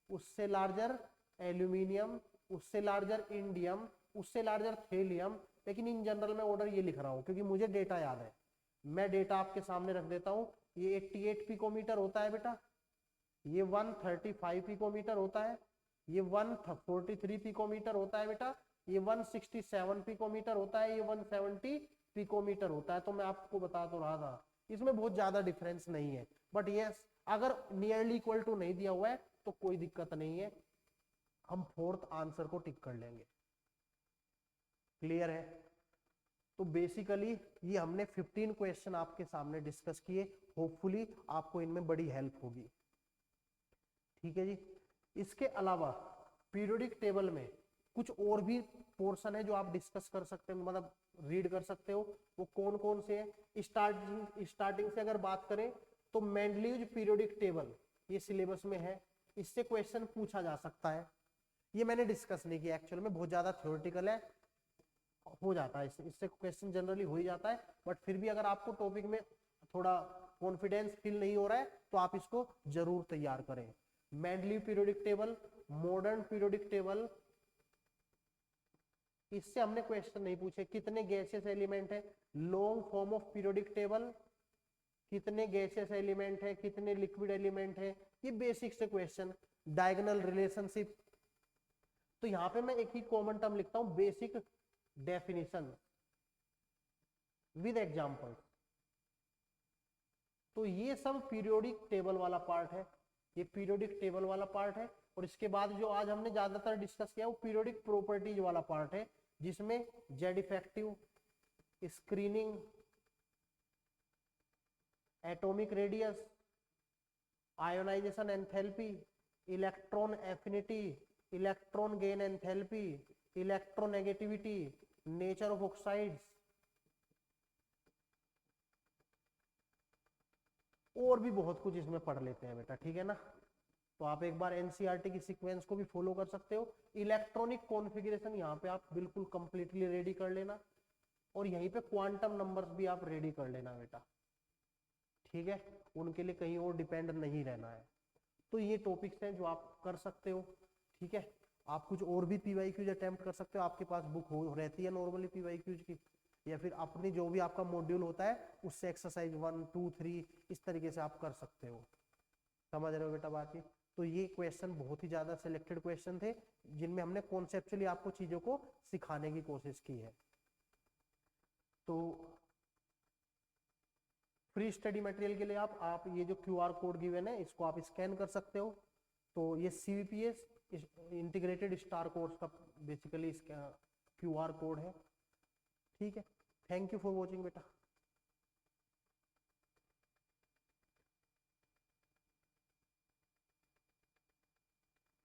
उससे लार्जर एल्यूमिनियम, उससे लार्जर इंडियम, उससे लार्जर थेलियम। लेकिन इन जनरल में ऑर्डर ये लिख रहा हूं क्योंकि मुझे डेटा याद है, मैं डेटा आपके सामने रख देता हूं। ये 88 पिकोमीटर होता है बेटा, ये 135 पिकोमीटर होता है, ये 143 पिकोमीटर होता है बेटा, ये 167 पिकोमीटर होता है, ये 170 पिकोमीटर होता है। तो मैं आपको बता तो रहा था इसमें बहुत ज्यादा डिफरेंस नहीं है, बट यस अगर नियरली इक्वल टू नहीं दिया हुआ है तो कोई दिक्कत नहीं है, हम फोर्थ आंसर को टिक कर लेंगे। क्लियर है? तो बेसिकली ये हमने 15 क्वेश्चन आपके सामने डिस्कस किए, होपफुली आपको इनमें बड़ी हेल्प होगी, ठीक है जी। इसके अलावा पीरियोडिक टेबल में कुछ और भी पोर्शन है जो आप डिस्कस कर सकते हो, मतलब रीड कर सकते हो। वो कौन कौन से हैं? स्टार्टिंग से अगर बात करें तो मेंडलीव्स पीरियोडिक टेबल ये सिलेबस में है, इससे क्वेश्चन पूछा जा सकता है। ये मैंने डिस्कस नहीं किया एक्चुअल में, बहुत ज्यादा थ्योरेटिकल है, हो जाता है इससे क्वेश्चन जनरली हो ही जाता है। बट फिर भी अगर आपको टॉपिक में थोड़ा कॉन्फिडेंस फील नहीं हो रहा है तो आप इसको जरूर तैयार करें। Mendeleev periodic table, modern periodic table, इससे हमने क्वेश्चन नहीं पूछे। कितने गैसियस एलिमेंट है, long form of periodic table, कितने गैसियस एलिमेंट है, कितने लिक्विड एलिमेंट है, ये बेसिक से क्वेश्चन। डायगोनल रिलेशनशिप, तो यहां पे मैं एक ही कॉमन टर्म लिखता हूं, बेसिक डेफिनेशन विद एग्जांपल। तो ये सब पीरियोडिक टेबल वाला पार्ट है, ये पीरियोडिक टेबल वाला पार्ट है। और इसके बाद जो आज हमने ज्यादातर डिस्कस किया वो पीरियोडिक प्रॉपर्टीज वाला पार्ट है, जिसमें Z effective, screening, atomic radius, ionisation enthalpy, electron affinity, electron gain enthalpy, electronegativity, nature of oxides, और भी बहुत कुछ इसमें पढ़ लेते हैं बेटा, ठीक है ना। तो आप एक बार एनसीईआरटी की सीक्वेंस को भी फॉलो कर सकते हो। इलेक्ट्रॉनिक कॉन्फ़िगरेशन यहाँ पे आप बिल्कुल कंप्लीटली रेडी कर लेना, और यहीं पे क्वांटम नंबर्स भी आप रेडी कर लेना बेटा, ठीक है, उनके लिए कहीं और डिपेंड नहीं रहना है। तो ये टॉपिक्स हैं जो आप कर सकते हो, ठीक है। आप कुछ और भी पीवाईक्यूज अटेम्प्ट कर सकते हो, आपके पास बुक हो रहती है नॉर्मली पीवाईक्यूज की, या फिर अपनी जो भी आपका मॉड्यूल होता है उससे एक्सरसाइज 1, 2, 3 इस तरीके से आप कर सकते हो। समझ रहे हो बेटा बात ये? तो ये क्वेश्चन बहुत ही ज्यादा सिलेक्टेड क्वेश्चन थे जिनमें हमने कॉन्सेप्चुअली आपको चीजों को सिखाने की कोशिश की है। तो फ्री स्टडी मटेरियल के लिए आप ये जो QR कोड गिवन है इसको आप स्कैन कर सकते हो। तो ये CVPS इंटीग्रेटेड स्टार कोर्स का बेसिकली इसका QR कोड है, ठीक है। थैंक यू फॉर वॉचिंग बेटा।